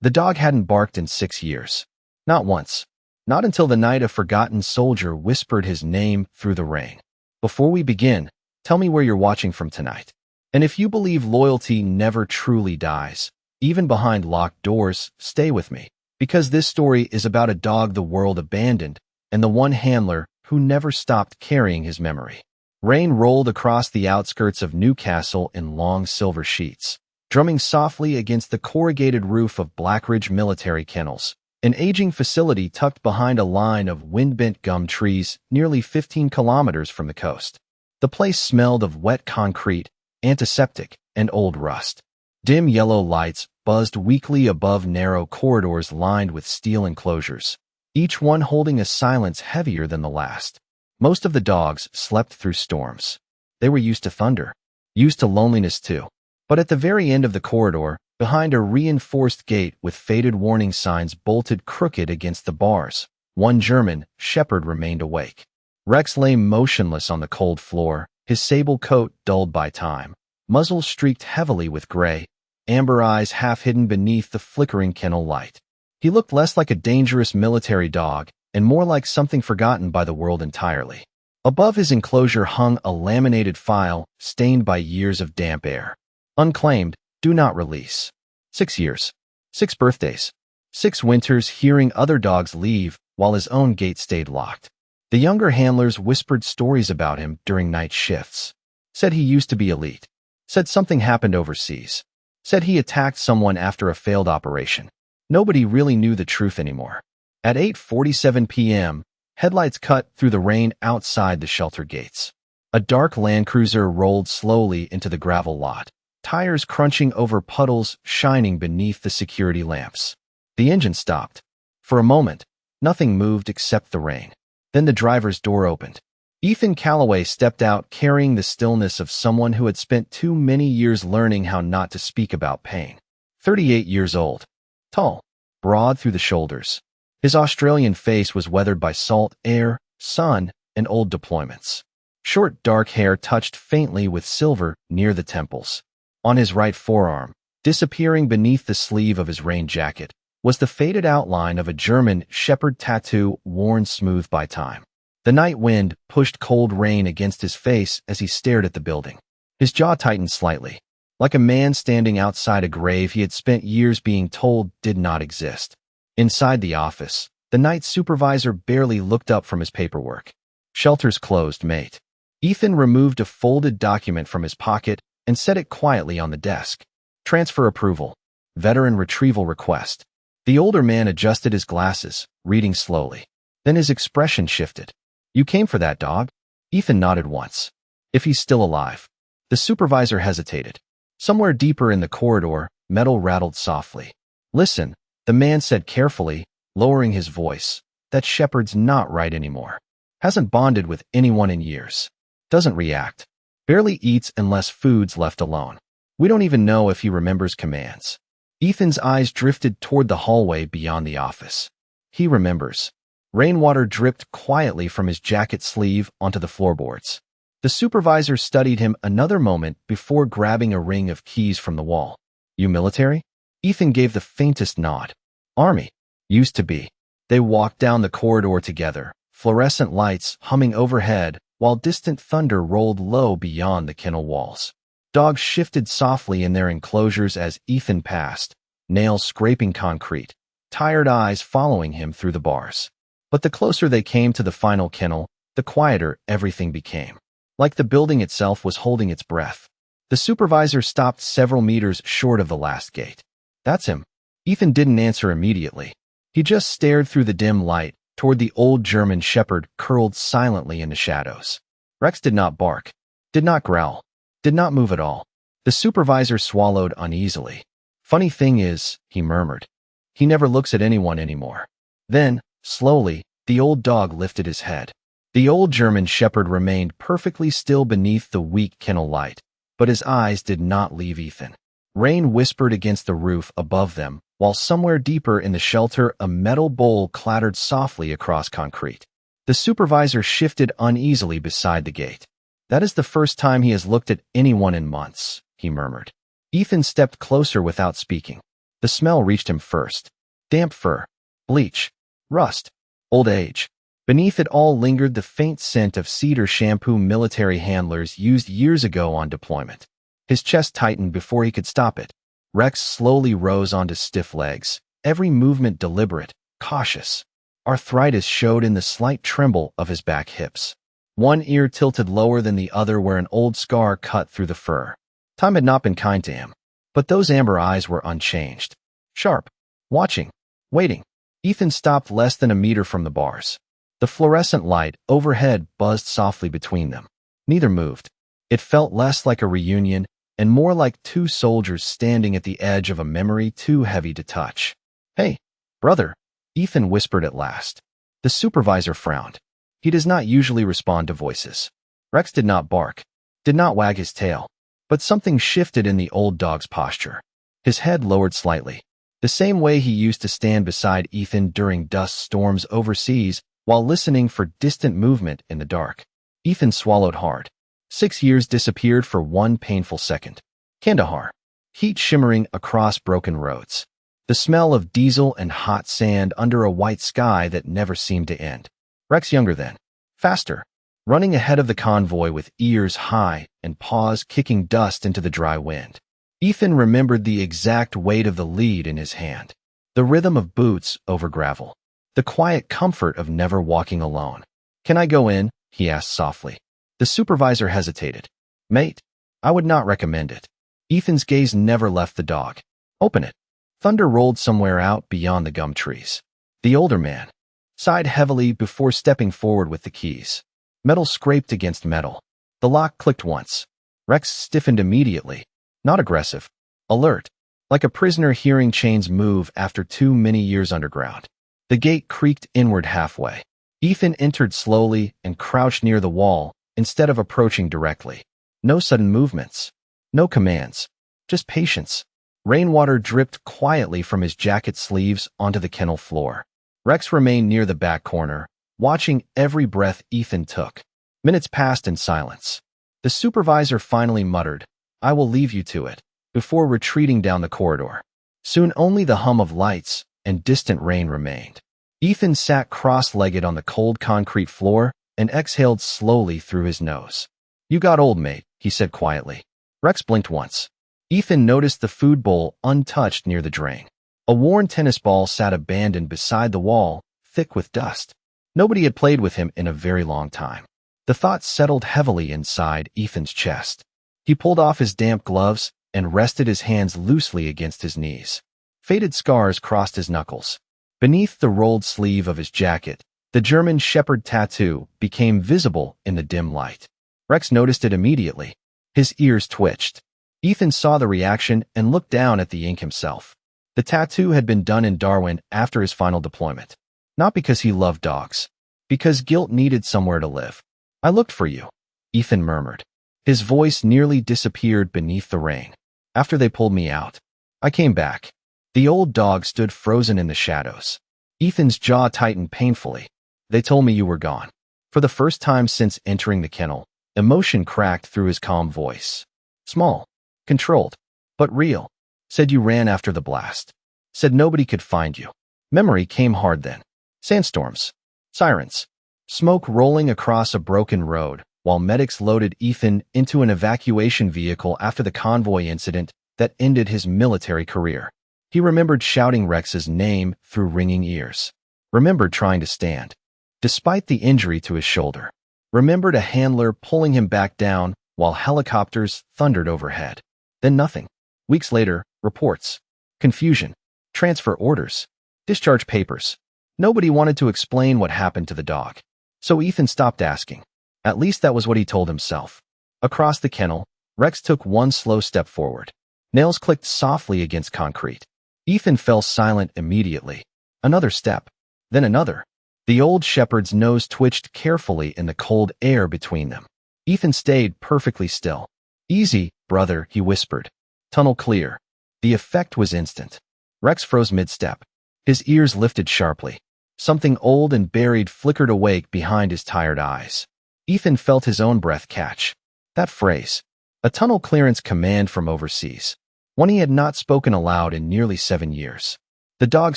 The dog hadn't barked in 6 years. Not once. Not until the night a forgotten soldier whispered his name through the rain. Before we begin, tell me where you're watching from tonight. And if you believe loyalty never truly dies, even behind locked doors, stay with me. Because this story is about a dog the world abandoned and the one handler who never stopped carrying his memory. Rain rolled across the outskirts of Newcastle in long silver sheets, drumming softly against the corrugated roof of Blackridge Military Kennels, an aging facility tucked behind a line of wind-bent gum trees nearly 15 kilometers from the coast. The place smelled of wet concrete, antiseptic, and old rust. Dim yellow lights buzzed weakly above narrow corridors lined with steel enclosures, each one holding a silence heavier than the last. Most of the dogs slept through storms. They were used to thunder, used to loneliness too. But at the very end of the corridor, behind a reinforced gate with faded warning signs bolted crooked against the bars, one German shepherd remained awake. Rex lay motionless on the cold floor, his sable coat dulled by time, muzzle streaked heavily with gray, amber eyes half hidden beneath the flickering kennel light. He looked less like a dangerous military dog and more like something forgotten by the world entirely. Above his enclosure hung a laminated file stained by years of damp air. Unclaimed, do not release. 6 years. 6 birthdays. 6 winters hearing other dogs leave while his own gate stayed locked. The younger handlers whispered stories about him during night shifts. Said he used to be elite. Said something happened overseas. Said he attacked someone after a failed operation. Nobody really knew the truth anymore. At 8:47 p.m., headlights cut through the rain outside the shelter gates. A dark Land Cruiser rolled slowly into the gravel lot, tires crunching over puddles shining beneath the security lamps. The engine stopped. For a moment, nothing moved except the rain. Then the driver's door opened. Ethan Calloway stepped out carrying the stillness of someone who had spent too many years learning how not to speak about pain. 38 years old. Tall. Broad through the shoulders. His Australian face was weathered by salt, air, sun, and old deployments. Short dark hair touched faintly with silver near the temples. On his right forearm, disappearing beneath the sleeve of his rain jacket, was the faded outline of a German shepherd tattoo worn smooth by time. The night wind pushed cold rain against his face as he stared at the building. His jaw tightened slightly, like a man standing outside a grave he had spent years being told did not exist. Inside the office, the night supervisor barely looked up from his paperwork. Shelter's closed, mate. Ethan removed a folded document from his pocket and set it quietly on the desk. Transfer approval. Veteran retrieval request. The older man adjusted his glasses, reading slowly. Then his expression shifted. You came for that dog? Ethan nodded once. If he's still alive. The supervisor hesitated. Somewhere deeper in the corridor, metal rattled softly. Listen, the man said carefully, lowering his voice. That shepherd's not right anymore. Hasn't bonded with anyone in years. Doesn't react. Barely eats unless food's left alone. We don't even know if he remembers commands. Ethan's eyes drifted toward the hallway beyond the office. He remembers. Rainwater dripped quietly from his jacket sleeve onto the floorboards. The supervisor studied him another moment before grabbing a ring of keys from the wall. You military? Ethan gave the faintest nod. Army. Used to be. They walked down the corridor together, fluorescent lights humming overhead while distant thunder rolled low beyond the kennel walls. Dogs shifted softly in their enclosures as Ethan passed, nails scraping concrete, tired eyes following him through the bars. But the closer they came to the final kennel, the quieter everything became. Like the building itself was holding its breath. The supervisor stopped several meters short of the last gate. That's him. Ethan didn't answer immediately. He just stared through the dim light toward the old German shepherd curled silently in the shadows. Rex did not bark, did not growl, did not move at all. The supervisor swallowed uneasily. Funny thing is, he murmured, he never looks at anyone anymore. Then, slowly, the old dog lifted his head. The old German shepherd remained perfectly still beneath the weak kennel light, but his eyes did not leave Ethan. Rain whispered against the roof above them, while somewhere deeper in the shelter a metal bowl clattered softly across concrete. The supervisor shifted uneasily beside the gate. That is the first time he has looked at anyone in months, he murmured. Ethan stepped closer without speaking. The smell reached him first. Damp fur, bleach, rust, old age. Beneath it all lingered the faint scent of cedar shampoo military handlers used years ago on deployment. His chest tightened before he could stop it. Rex slowly rose onto stiff legs, every movement deliberate, cautious. Arthritis showed in the slight tremble of his back hips. One ear tilted lower than the other where an old scar cut through the fur. Time had not been kind to him, but those amber eyes were unchanged. Sharp, watching, waiting. Ethan stopped less than a meter from the bars. The fluorescent light overhead buzzed softly between them. Neither moved. It felt less like a reunion and more like two soldiers standing at the edge of a memory too heavy to touch. "Hey, brother," Ethan whispered at last. The supervisor frowned. He does not usually respond to voices. Rex did not bark, did not wag his tail, but something shifted in the old dog's posture. His head lowered slightly, the same way he used to stand beside Ethan during dust storms overseas while listening for distant movement in the dark. Ethan swallowed hard. 6 years disappeared for one painful second. Kandahar. Heat shimmering across broken roads. The smell of diesel and hot sand under a white sky that never seemed to end. Rex younger then. Faster. Running ahead of the convoy with ears high and paws kicking dust into the dry wind. Ethan remembered the exact weight of the lead in his hand. The rhythm of boots over gravel. The quiet comfort of never walking alone. "Can I go in?" he asked softly. The supervisor hesitated. "Mate, I would not recommend it." Ethan's gaze never left the dog. "Open it." Thunder rolled somewhere out beyond the gum trees. The older man sighed heavily before stepping forward with the keys. Metal scraped against metal. The lock clicked once. Rex stiffened immediately. Not aggressive. Alert. Like a prisoner hearing chains move after too many years underground. The gate creaked inward halfway. Ethan entered slowly and crouched near the wall instead of approaching directly. No sudden movements. No commands. Just patience. Rainwater dripped quietly from his jacket sleeves onto the kennel floor. Rex remained near the back corner, watching every breath Ethan took. Minutes passed in silence. The supervisor finally muttered, "I will leave you to it," before retreating down the corridor. Soon only the hum of lights and distant rain remained. Ethan sat cross-legged on the cold concrete floor and exhaled slowly through his nose. "You got old, mate," he said quietly. Rex blinked once. Ethan noticed the food bowl untouched near the drain. A worn tennis ball sat abandoned beside the wall, thick with dust. Nobody had played with him in a very long time. The thought settled heavily inside Ethan's chest. He pulled off his damp gloves and rested his hands loosely against his knees. Faded scars crossed his knuckles. Beneath the rolled sleeve of his jacket, the German Shepherd tattoo became visible in the dim light. Rex noticed it immediately. His ears twitched. Ethan saw the reaction and looked down at the ink himself. The tattoo had been done in Darwin after his final deployment. Not because he loved dogs. Because guilt needed somewhere to live. "I looked for you," Ethan murmured. His voice nearly disappeared beneath the rain. "After they pulled me out, I came back." The old dog stood frozen in the shadows. Ethan's jaw tightened painfully. "They told me you were gone." For the first time since entering the kennel, emotion cracked through his calm voice. Small, controlled, but real. "Said you ran after the blast. Said nobody could find you." Memory came hard then. Sandstorms. Sirens. Smoke rolling across a broken road, while medics loaded Ethan into an evacuation vehicle after the convoy incident that ended his military career. He remembered shouting Rex's name through ringing ears. Remembered trying to stand, despite the injury to his shoulder. Remembered a handler pulling him back down while helicopters thundered overhead. Then nothing. Weeks later, reports. Confusion. Transfer orders. Discharge papers. Nobody wanted to explain what happened to the dog. So Ethan stopped asking. At least that was what he told himself. Across the kennel, Rex took one slow step forward. Nails clicked softly against concrete. Ethan fell silent immediately. Another step. Then another. The old shepherd's nose twitched carefully in the cold air between them. Ethan stayed perfectly still. "Easy, brother," he whispered. "Tunnel clear." The effect was instant. Rex froze mid-step. His ears lifted sharply. Something old and buried flickered awake behind his tired eyes. Ethan felt his own breath catch. That phrase. A tunnel clearance command from overseas. one he had not spoken aloud in nearly 7 years. The dog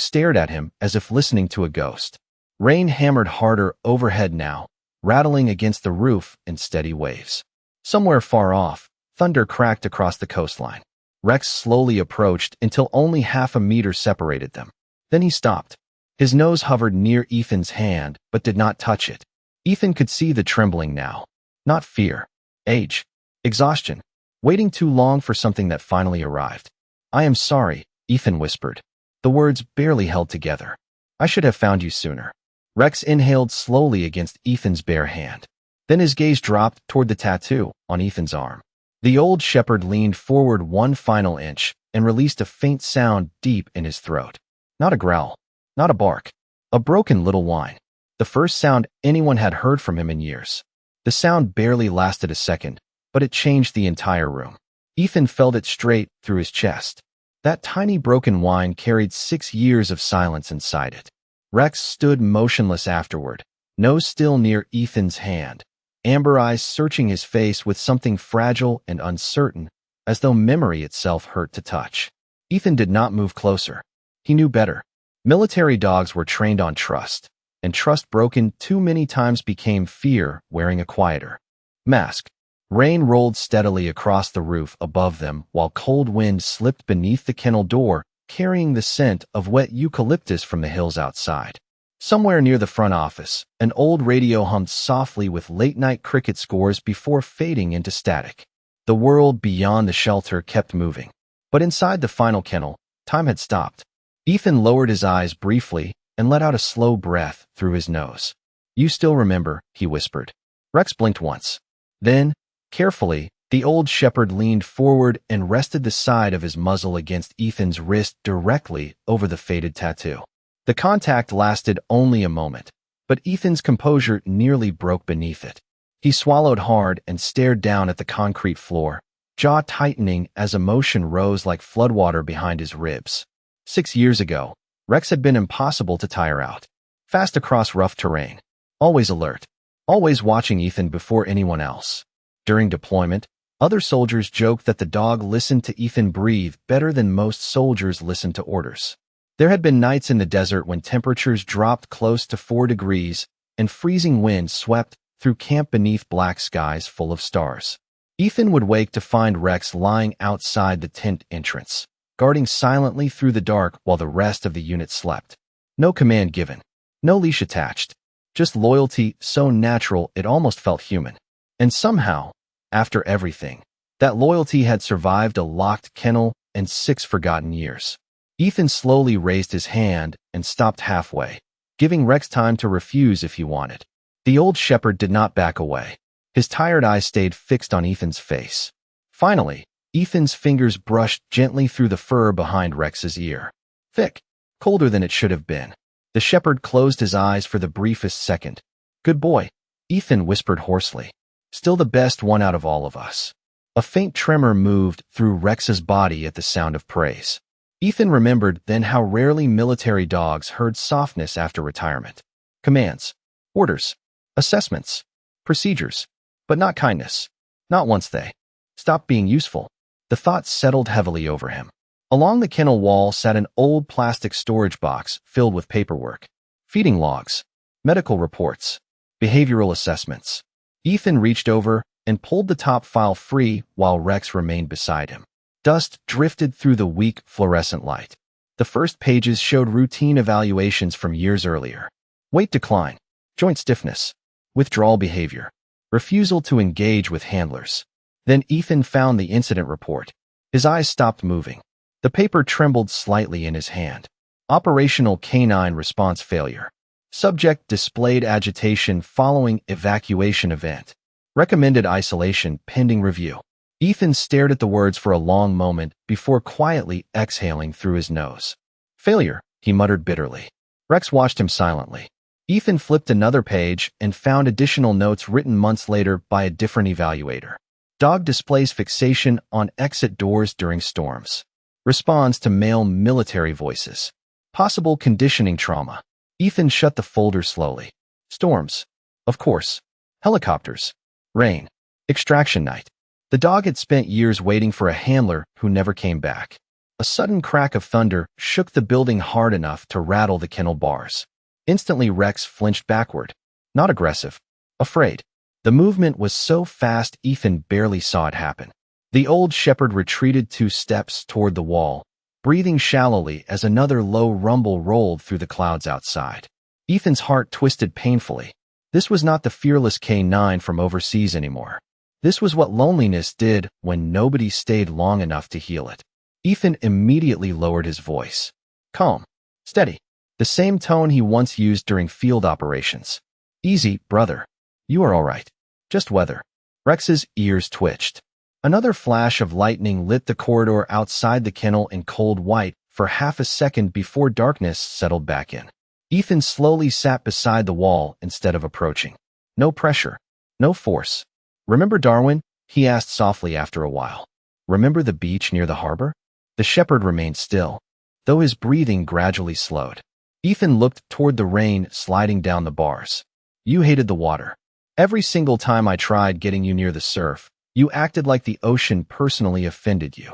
stared at him as if listening to a ghost. Rain hammered harder overhead now, rattling against the roof in steady waves. Somewhere far off, thunder cracked across the coastline. Rex slowly approached until only half a meter separated them. Then he stopped. His nose hovered near Ethan's hand, but did not touch it. Ethan could see the trembling now. Not fear. Age. Exhaustion. Waiting too long for something that finally arrived. "I am sorry," Ethan whispered. The words barely held together. "I should have found you sooner." Rex inhaled slowly against Ethan's bare hand. Then his gaze dropped toward the tattoo on Ethan's arm. The old shepherd leaned forward one final inch and released a faint sound deep in his throat. Not a growl. Not a bark. A broken little whine. The first sound anyone had heard from him in years. The sound barely lasted a second, but it changed the entire room. Ethan felt it straight through his chest. That tiny broken whine carried 6 years of silence inside it. Rex stood motionless afterward, nose still near Ethan's hand, amber eyes searching his face with something fragile and uncertain, as though memory itself hurt to touch. Ethan did not move closer. He knew better. Military dogs were trained on trust, and trust broken too many times became fear wearing a quieter mask. Rain rolled steadily across the roof above them while cold wind slipped beneath the kennel door, carrying the scent of wet eucalyptus from the hills outside. Somewhere near the front office, an old radio hummed softly with late-night cricket scores before fading into static. The world beyond the shelter kept moving. But inside the final kennel, time had stopped. Ethan lowered his eyes briefly and let out a slow breath through his nose. "You still remember," he whispered. Rex blinked once. Then, carefully, the old shepherd leaned forward and rested the side of his muzzle against Ethan's wrist directly over the faded tattoo. The contact lasted only a moment, but Ethan's composure nearly broke beneath it. He swallowed hard and stared down at the concrete floor, jaw tightening as emotion rose like floodwater behind his ribs. 6 years ago, Rex had been impossible to tire out. Fast across rough terrain. Always alert. Always watching Ethan before anyone else. During deployment, other soldiers joked that the dog listened to Ethan breathe better than most soldiers listened to orders. There had been nights in the desert when temperatures dropped close to 4 degrees and freezing winds swept through camp beneath black skies full of stars. Ethan would wake to find Rex lying outside the tent entrance, guarding silently through the dark while the rest of the unit slept. No command given. No leash attached. Just loyalty so natural it almost felt human. And somehow, after everything, that loyalty had survived a locked kennel and 6 forgotten years. Ethan slowly raised his hand and stopped halfway, giving Rex time to refuse if he wanted. The old shepherd did not back away. His tired eyes stayed fixed on Ethan's face. Finally, Ethan's fingers brushed gently through the fur behind Rex's ear. Thick, colder than it should have been. The shepherd closed his eyes for the briefest second. "Good boy," Ethan whispered hoarsely. "Still the best one out of all of us." A faint tremor moved through Rex's body at the sound of praise. Ethan remembered then how rarely military dogs heard softness after retirement. Commands, orders, assessments, procedures, but not kindness. Not once they stopped being useful. The thought settled heavily over him. Along the kennel wall sat an old plastic storage box filled with paperwork, feeding logs, medical reports, behavioral assessments. Ethan reached over and pulled the top file free while Rex remained beside him. Dust drifted through the weak fluorescent light. The first pages showed routine evaluations from years earlier. Weight decline, joint stiffness, withdrawal behavior, refusal to engage with handlers. Then Ethan found the incident report. His eyes stopped moving. The paper trembled slightly in his hand. Operational canine response failure. Subject displayed agitation following evacuation event. Recommended isolation pending review. Ethan stared at the words for a long moment before quietly exhaling through his nose. Failure, he muttered bitterly. Rex watched him silently. Ethan flipped another page and found additional notes written months later by a different evaluator. Dog displays fixation on exit doors during storms. Responds to male military voices. Possible conditioning trauma. Ethan shut the folder slowly. Storms. Of course. Helicopters. Rain. Extraction night. The dog had spent years waiting for a handler who never came back. A sudden crack of thunder shook the building hard enough to rattle the kennel bars. Instantly, Rex flinched backward. Not aggressive. Afraid. The movement was so fast Ethan barely saw it happen. The old shepherd retreated 2 steps toward the wall, breathing shallowly as another low rumble rolled through the clouds outside. Ethan's heart twisted painfully. This was not the fearless K9 from overseas anymore. This was what loneliness did when nobody stayed long enough to heal it. Ethan immediately lowered his voice. Calm. Steady. The same tone he once used during field operations. Easy, brother. You are all right. Just weather. Rex's ears twitched. Another flash of lightning lit the corridor outside the kennel in cold white for half a second before darkness settled back in. Ethan slowly sat beside the wall instead of approaching. No pressure. No force. Remember Darwin? He asked softly after a while. Remember the beach near the harbor? The shepherd remained still, though his breathing gradually slowed. Ethan looked toward the rain sliding down the bars. You hated the water. Every single time I tried getting you near the surf, you acted like the ocean personally offended you.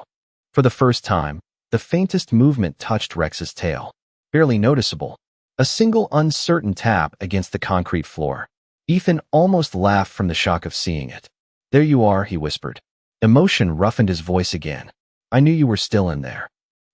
For the first time, the faintest movement touched Rex's tail. Barely noticeable. A single uncertain tap against the concrete floor. Ethan almost laughed from the shock of seeing it. There you are, he whispered. Emotion roughened his voice again. I knew you were still in there.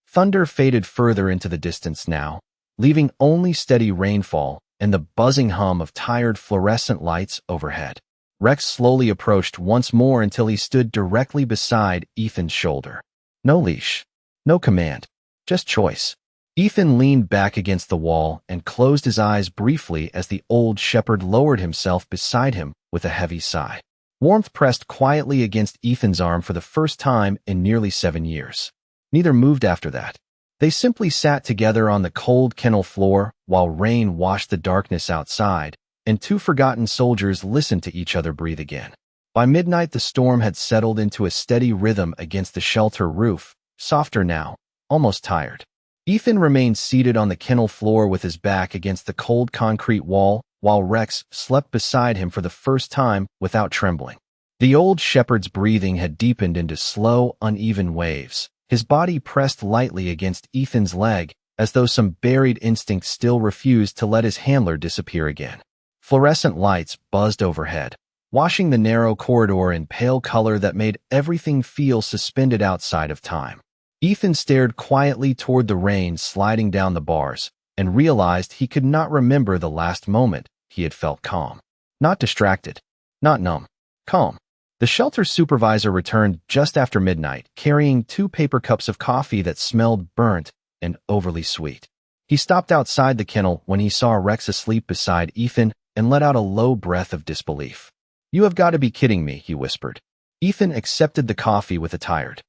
Thunder faded further into the distance now, leaving only steady rainfall and the buzzing hum of tired fluorescent lights overhead. Rex slowly approached once more until he stood directly beside Ethan's shoulder. No leash. No command. Just choice. Ethan leaned back against the wall and closed his eyes briefly as the old shepherd lowered himself beside him with a heavy sigh. Warmth pressed quietly against Ethan's arm for the first time in nearly 7 years. Neither moved after that. They simply sat together on the cold kennel floor while rain washed the darkness outside, and 2 forgotten soldiers listened to each other breathe again. By midnight, the storm had settled into a steady rhythm against the shelter roof, softer now, almost tired. Ethan remained seated on the kennel floor with his back against the cold concrete wall, while Rex slept beside him for the first time without trembling. The old shepherd's breathing had deepened into slow, uneven waves. His body pressed lightly against Ethan's leg, as though some buried instinct still refused to let his handler disappear again. Fluorescent lights buzzed overhead, washing the narrow corridor in pale color that made everything feel suspended outside of time. Ethan stared quietly toward the rain sliding down the bars and realized he could not remember the last moment he had felt calm. Not distracted. Not numb. Calm. The shelter supervisor returned just after midnight, carrying 2 paper cups of coffee that smelled burnt and overly sweet. He stopped outside the kennel when he saw Rex asleep beside Ethan and let out a low breath of disbelief. You have got to be kidding me, he whispered. Ethan accepted the coffee with a tired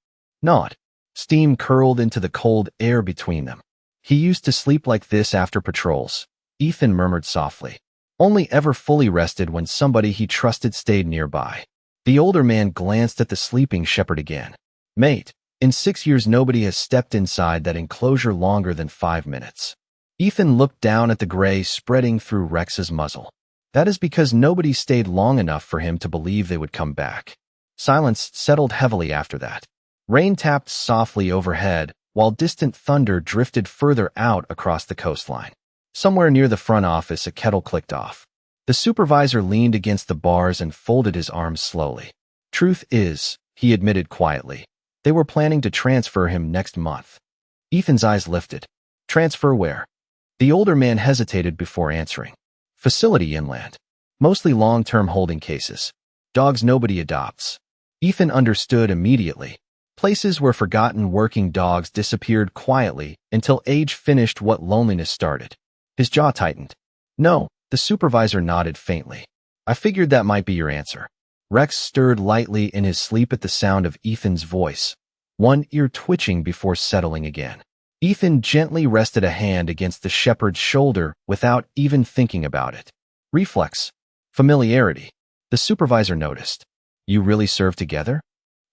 nod. Steam curled into the cold air between them. He used to sleep like this after patrols, Ethan murmured softly. Only ever fully rested when somebody he trusted stayed nearby. The older man glanced at the sleeping shepherd again. Mate, in 6 years nobody has stepped inside that enclosure longer than 5 minutes. Ethan looked down at the gray spreading through Rex's muzzle. That is because nobody stayed long enough for him to believe they would come back. Silence settled heavily after that. Rain tapped softly overhead, while distant thunder drifted further out across the coastline. Somewhere near the front office, a kettle clicked off. The supervisor leaned against the bars and folded his arms slowly. Truth is, he admitted quietly, they were planning to transfer him next month. Ethan's eyes lifted. Transfer where? The older man hesitated before answering. Facility inland. Mostly long-term holding cases. Dogs nobody adopts. Ethan understood immediately. Places where forgotten working dogs disappeared quietly until age finished what loneliness started. His jaw tightened. No, the supervisor nodded faintly. I figured that might be your answer. Rex stirred lightly in his sleep at the sound of Ethan's voice, one ear twitching before settling again. Ethan gently rested a hand against the shepherd's shoulder without even thinking about it. Reflex. Familiarity. The supervisor noticed. You really serve together?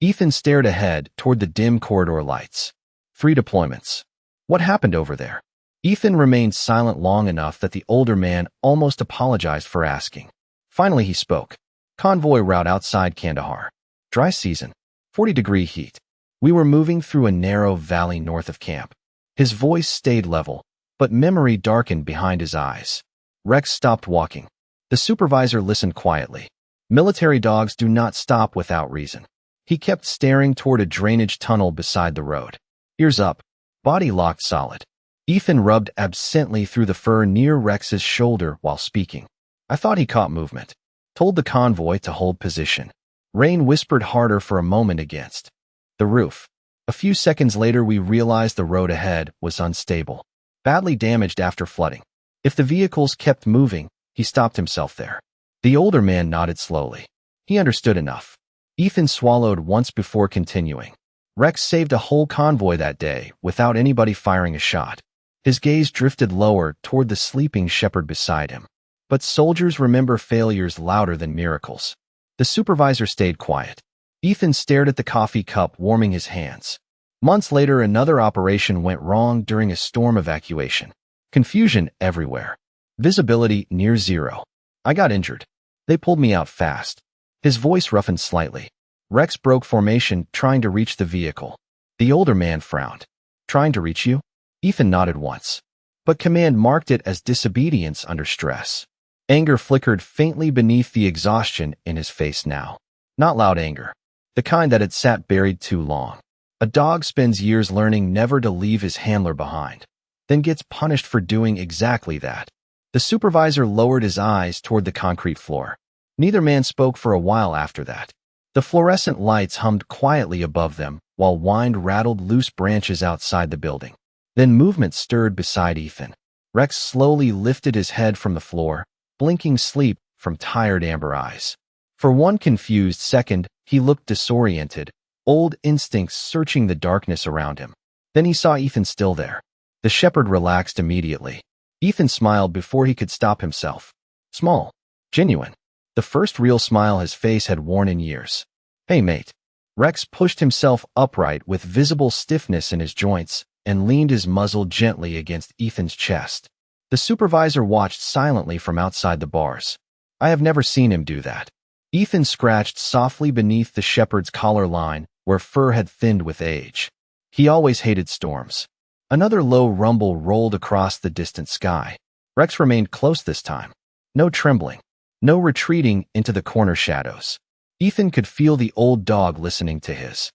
Ethan stared ahead toward the dim corridor lights. 3 deployments. What happened over there? Ethan remained silent long enough that the older man almost apologized for asking. Finally he spoke. Convoy route outside Kandahar. Dry season. 40-degree heat. We were moving through a narrow valley north of camp. His voice stayed level, but memory darkened behind his eyes. Rex stopped walking. The supervisor listened quietly. Military dogs do not stop without reason. He kept staring toward a drainage tunnel beside the road. Ears up, body locked solid. Ethan rubbed absently through the fur near Rex's shoulder while speaking. I thought he caught movement. Told the convoy to hold position. Rain whispered harder for a moment against the roof. A few seconds later we realized the road ahead was unstable, badly damaged after flooding. If the vehicles kept moving, he stopped himself there. The older man nodded slowly. He understood enough. Ethan swallowed once before continuing. Rex saved a whole convoy that day without anybody firing a shot. His gaze drifted lower toward the sleeping shepherd beside him. But soldiers remember failures louder than miracles. The supervisor stayed quiet. Ethan stared at the coffee cup, warming his hands. Months later, another operation went wrong during a storm evacuation. Confusion everywhere. Visibility near zero. I got injured. They pulled me out fast. His voice roughened slightly. Rex broke formation, trying to reach the vehicle. The older man frowned. Trying to reach you? Ethan nodded once. But command marked it as disobedience under stress. Anger flickered faintly beneath the exhaustion in his face now. Not loud anger. The kind that had sat buried too long. A dog spends years learning never to leave his handler behind, then gets punished for doing exactly that. The supervisor lowered his eyes toward the concrete floor. Neither man spoke for a while after that. The fluorescent lights hummed quietly above them, while wind rattled loose branches outside the building. Then movement stirred beside Ethan. Rex slowly lifted his head from the floor, blinking sleep from tired amber eyes. For one confused second, he looked disoriented, old instincts searching the darkness around him. Then he saw Ethan still there. The shepherd relaxed immediately. Ethan smiled before he could stop himself. Small. Genuine. The first real smile his face had worn in years. Hey, mate. Rex pushed himself upright with visible stiffness in his joints and leaned his muzzle gently against Ethan's chest. The supervisor watched silently from outside the bars. I have never seen him do that. Ethan scratched softly beneath the shepherd's collar line, where fur had thinned with age. He always hated storms. Another low rumble rolled across the distant sky. Rex remained close this time. No trembling. No retreating into the corner shadows. Ethan could feel the old dog listening to his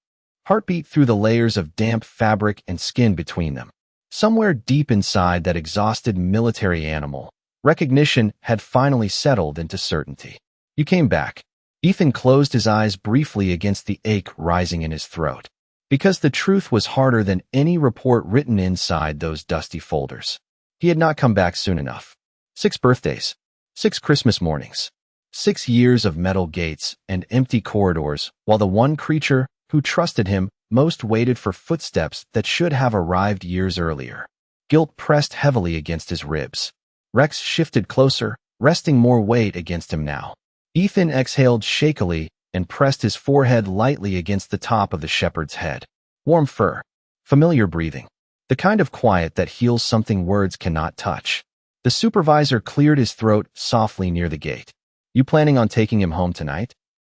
heartbeat through the layers of damp fabric and skin between them. Somewhere deep inside that exhausted military animal, recognition had finally settled into certainty. You came back. Ethan closed his eyes briefly against the ache rising in his throat. Because the truth was harder than any report written inside those dusty folders. He had not come back soon enough. 6 birthdays. 6 Christmas mornings. 6 years of metal gates and empty corridors, while the one creature who trusted him most waited for footsteps that should have arrived years earlier. Guilt pressed heavily against his ribs. Rex shifted closer, resting more weight against him now. Ethan exhaled shakily and pressed his forehead lightly against the top of the shepherd's head. Warm fur. Familiar breathing. The kind of quiet that heals something words cannot touch. The supervisor cleared his throat softly near the gate. You planning on taking him home tonight?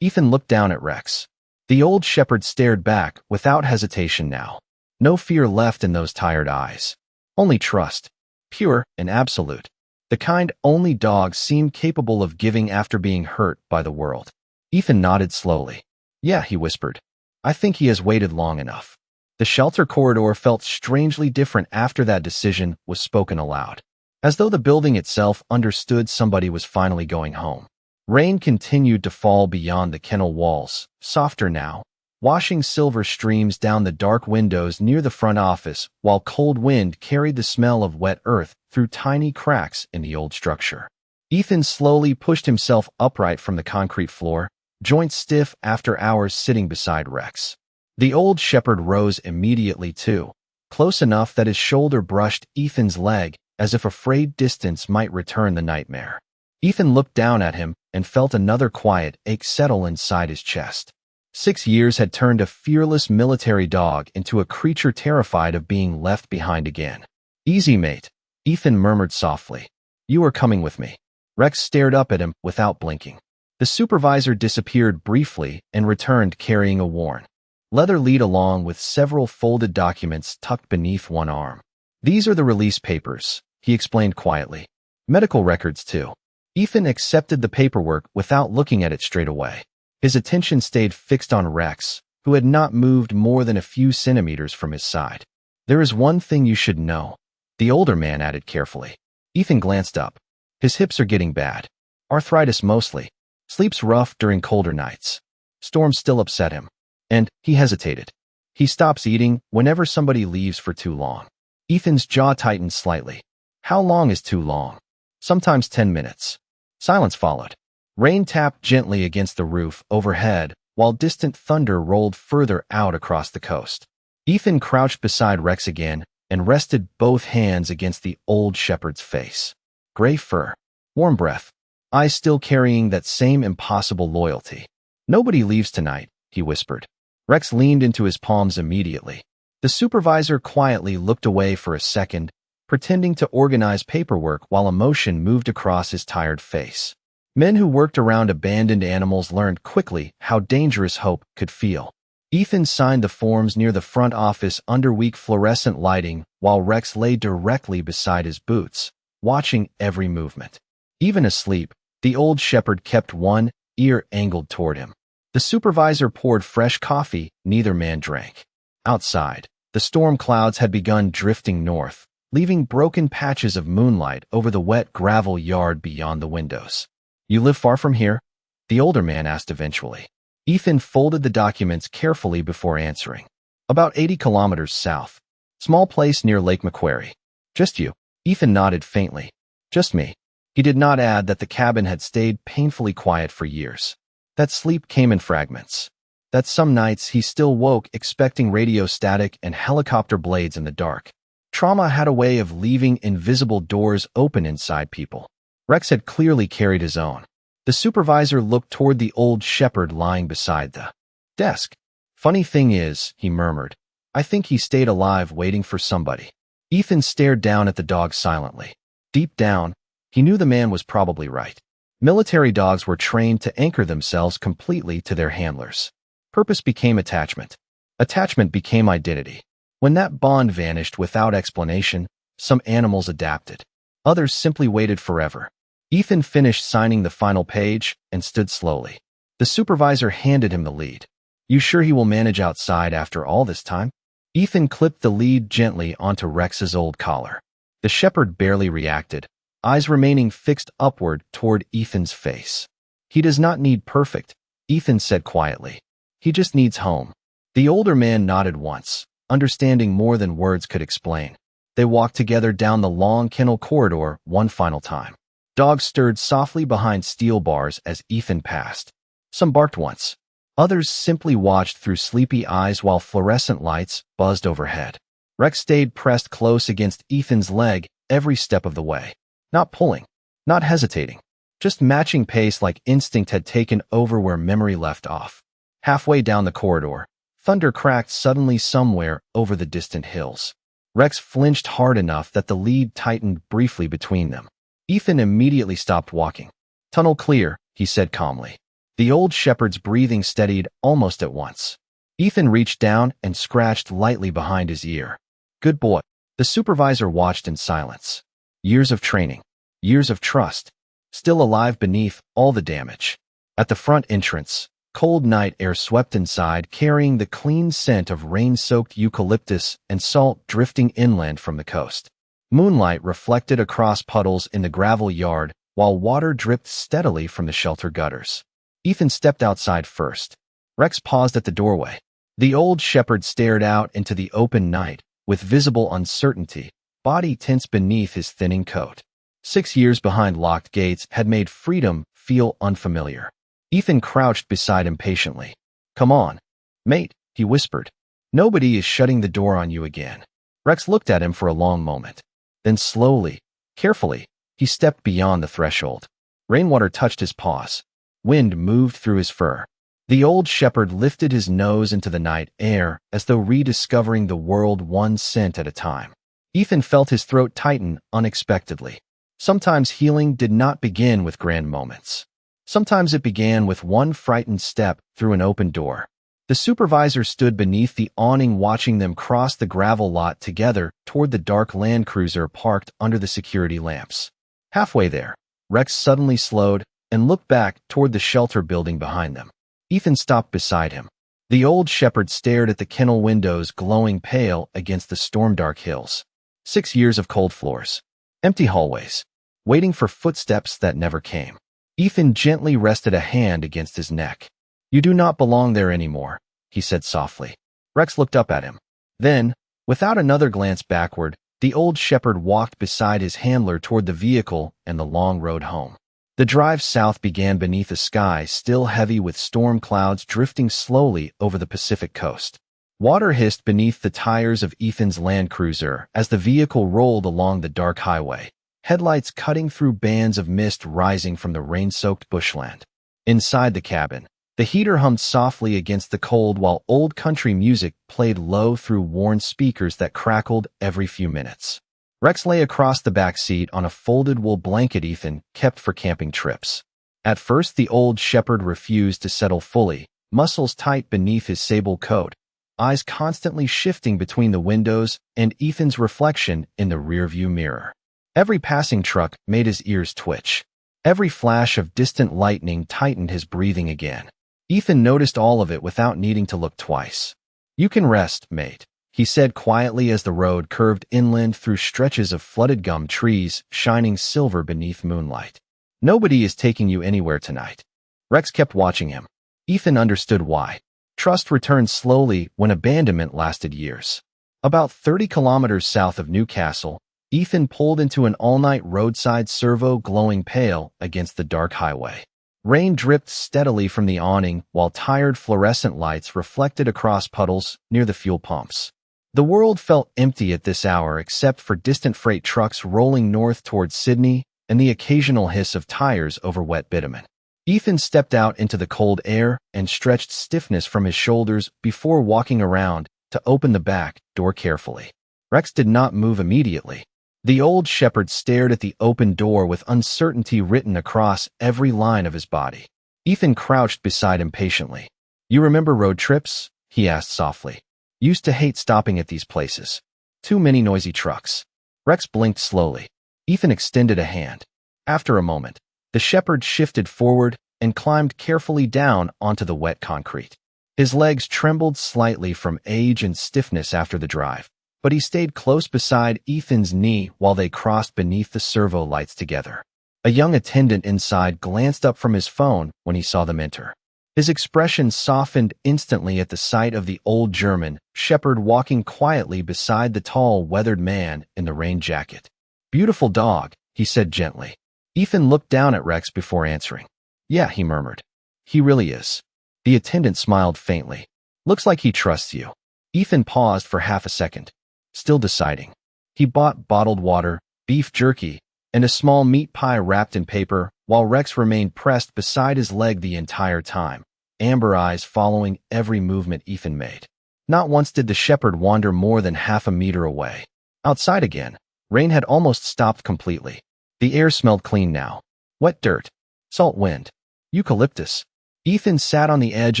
Ethan looked down at Rex. The old shepherd stared back without hesitation now. No fear left in those tired eyes. Only trust. Pure and absolute. The kind only dogs seemed capable of giving after being hurt by the world. Ethan nodded slowly. Yeah, he whispered. I think he has waited long enough. The shelter corridor felt strangely different after that decision was spoken aloud. As though the building itself understood somebody was finally going home. Rain continued to fall beyond the kennel walls, softer now, washing silver streams down the dark windows near the front office, while cold wind carried the smell of wet earth through tiny cracks in the old structure. Ethan slowly pushed himself upright from the concrete floor, joints stiff after hours sitting beside Rex. The old shepherd rose immediately too, close enough that his shoulder brushed Ethan's leg as if afraid distance might return the nightmare. Ethan looked down at him and felt another quiet ache settle inside his chest. 6 years had turned a fearless military dog into a creature terrified of being left behind again. Easy, mate, Ethan murmured softly. You are coming with me. Rex stared up at him without blinking. The supervisor disappeared briefly and returned carrying a worn leather lead along with several folded documents tucked beneath one arm. These are the release papers, he explained quietly. Medical records, too. Ethan accepted the paperwork without looking at it straight away. His attention stayed fixed on Rex, who had not moved more than a few centimeters from his side. There is one thing you should know, the older man added carefully. Ethan glanced up. His hips are getting bad. Arthritis mostly. Sleeps rough during colder nights. Storms still upset him. And he hesitated. He stops eating whenever somebody leaves for too long. Ethan's jaw tightened slightly. How long is too long? Sometimes 10 minutes. Silence followed. Rain tapped gently against the roof overhead, while distant thunder rolled further out across the coast. Ethan crouched beside Rex again and rested both hands against the old shepherd's face. Gray fur, warm breath, eyes still carrying that same impossible loyalty. Nobody leaves tonight, he whispered. Rex leaned into his palms immediately. The supervisor quietly looked away for a second, pretending to organize paperwork while emotion moved across his tired face. Men who worked around abandoned animals learned quickly how dangerous hope could feel. Ethan signed the forms near the front office under weak fluorescent lighting while Rex lay directly beside his boots, watching every movement. Even asleep, the old shepherd kept one ear angled toward him. The supervisor poured fresh coffee, neither man drank. Outside, the storm clouds had begun drifting north, leaving broken patches of moonlight over the wet gravel yard beyond the windows. You live far from here? The older man asked eventually. Ethan folded the documents carefully before answering. About 80 kilometers south. Small place near Lake Macquarie. Just you? Ethan nodded faintly. Just me. He did not add that the cabin had stayed painfully quiet for years. That sleep came in fragments. That some nights he still woke expecting radio static and helicopter blades in the dark. Trauma had a way of leaving invisible doors open inside people. Rex had clearly carried his own. The supervisor looked toward the old shepherd lying beside the desk. Funny thing is, he murmured, I think he stayed alive waiting for somebody. Ethan stared down at the dog silently. Deep down, he knew the man was probably right. Military dogs were trained to anchor themselves completely to their handlers. Purpose became attachment. Attachment became identity. When that bond vanished without explanation, some animals adapted. Others simply waited forever. Ethan finished signing the final page and stood slowly. The supervisor handed him the lead. You sure he will manage outside after all this time? Ethan clipped the lead gently onto Rex's old collar. The shepherd barely reacted, eyes remaining fixed upward toward Ethan's face. He does not need perfect, Ethan said quietly. He just needs home. The older man nodded once, understanding more than words could explain. They walked together down the long kennel corridor one final time. Dogs stirred softly behind steel bars as Ethan passed. Some barked once. Others simply watched through sleepy eyes while fluorescent lights buzzed overhead. Rex stayed pressed close against Ethan's leg every step of the way. Not pulling, not hesitating, just matching pace like instinct had taken over where memory left off. Halfway down the corridor, thunder cracked suddenly somewhere over the distant hills. Rex flinched hard enough that the lead tightened briefly between them. Ethan immediately stopped walking. Tunnel clear, he said calmly. The old shepherd's breathing steadied almost at once. Ethan reached down and scratched lightly behind his ear. Good boy. The supervisor watched in silence. Years of training. Years of trust. Still alive beneath all the damage. At the front entrance, cold night air swept inside, carrying the clean scent of rain-soaked eucalyptus and salt drifting inland from the coast. Moonlight reflected across puddles in the gravel yard, while water dripped steadily from the shelter gutters. Ethan stepped outside first. Rex paused at the doorway. The old shepherd stared out into the open night, with visible uncertainty, body tense beneath his thinning coat. 6 years behind locked gates had made freedom feel unfamiliar. Ethan crouched beside him patiently. Come on, mate, he whispered. Nobody is shutting the door on you again. Rex looked at him for a long moment. Then slowly, carefully, he stepped beyond the threshold. Rainwater touched his paws. Wind moved through his fur. The old shepherd lifted his nose into the night air as though rediscovering the world one scent at a time. Ethan felt his throat tighten unexpectedly. Sometimes healing did not begin with grand moments. Sometimes it began with one frightened step through an open door. The supervisor stood beneath the awning watching them cross the gravel lot together toward the dark Land Cruiser parked under the security lamps. Halfway there, Rex suddenly slowed and looked back toward the shelter building behind them. Ethan stopped beside him. The old shepherd stared at the kennel windows glowing pale against the storm-dark hills. 6 years of cold floors. Empty hallways. Waiting for footsteps that never came. Ethan gently rested a hand against his neck. "You do not belong there anymore," he said softly. Rex looked up at him. Then, without another glance backward, the old shepherd walked beside his handler toward the vehicle and the long road home. The drive south began beneath a sky still heavy with storm clouds drifting slowly over the Pacific coast. Water hissed beneath the tires of Ethan's Land Cruiser as the vehicle rolled along the dark highway, headlights cutting through bands of mist rising from the rain-soaked bushland. Inside the cabin, the heater hummed softly against the cold while old country music played low through worn speakers that crackled every few minutes. Rex lay across the back seat on a folded wool blanket Ethan kept for camping trips. At first, the old shepherd refused to settle fully, muscles tight beneath his sable coat, eyes constantly shifting between the windows and Ethan's reflection in the rearview mirror. Every passing truck made his ears twitch. Every flash of distant lightning tightened his breathing again. Ethan noticed all of it without needing to look twice. "You can rest, mate," he said quietly as the road curved inland through stretches of flooded gum trees shining silver beneath moonlight. "Nobody is taking you anywhere tonight." Rex kept watching him. Ethan understood why. Trust returned slowly when abandonment lasted years. About 30 kilometers south of Newcastle, Ethan pulled into an all-night roadside servo glowing pale against the dark highway. Rain dripped steadily from the awning while tired fluorescent lights reflected across puddles near the fuel pumps. The world felt empty at this hour except for distant freight trucks rolling north towards Sydney and the occasional hiss of tires over wet bitumen. Ethan stepped out into the cold air and stretched stiffness from his shoulders before walking around to open the back door carefully. Rex did not move immediately. The old shepherd stared at the open door with uncertainty written across every line of his body. Ethan crouched beside him patiently. "You remember road trips?" he asked softly. "Used to hate stopping at these places. Too many noisy trucks." Rex blinked slowly. Ethan extended a hand. After a moment, the shepherd shifted forward and climbed carefully down onto the wet concrete. His legs trembled slightly from age and stiffness after the drive, but he stayed close beside Ethan's knee while they crossed beneath the servo lights together. A young attendant inside glanced up from his phone when he saw them enter. His expression softened instantly at the sight of the old German shepherd walking quietly beside the tall, weathered man in the rain jacket. "Beautiful dog," he said gently. Ethan looked down at Rex before answering. "Yeah," he murmured. "He really is." The attendant smiled faintly. "Looks like he trusts you." Ethan paused for half a second, still deciding. He bought bottled water, beef jerky, and a small meat pie wrapped in paper, while Rex remained pressed beside his leg the entire time, amber eyes following every movement Ethan made. Not once did the shepherd wander more than half a meter away. Outside again, rain had almost stopped completely. The air smelled clean now. Wet dirt, salt wind, eucalyptus. Ethan sat on the edge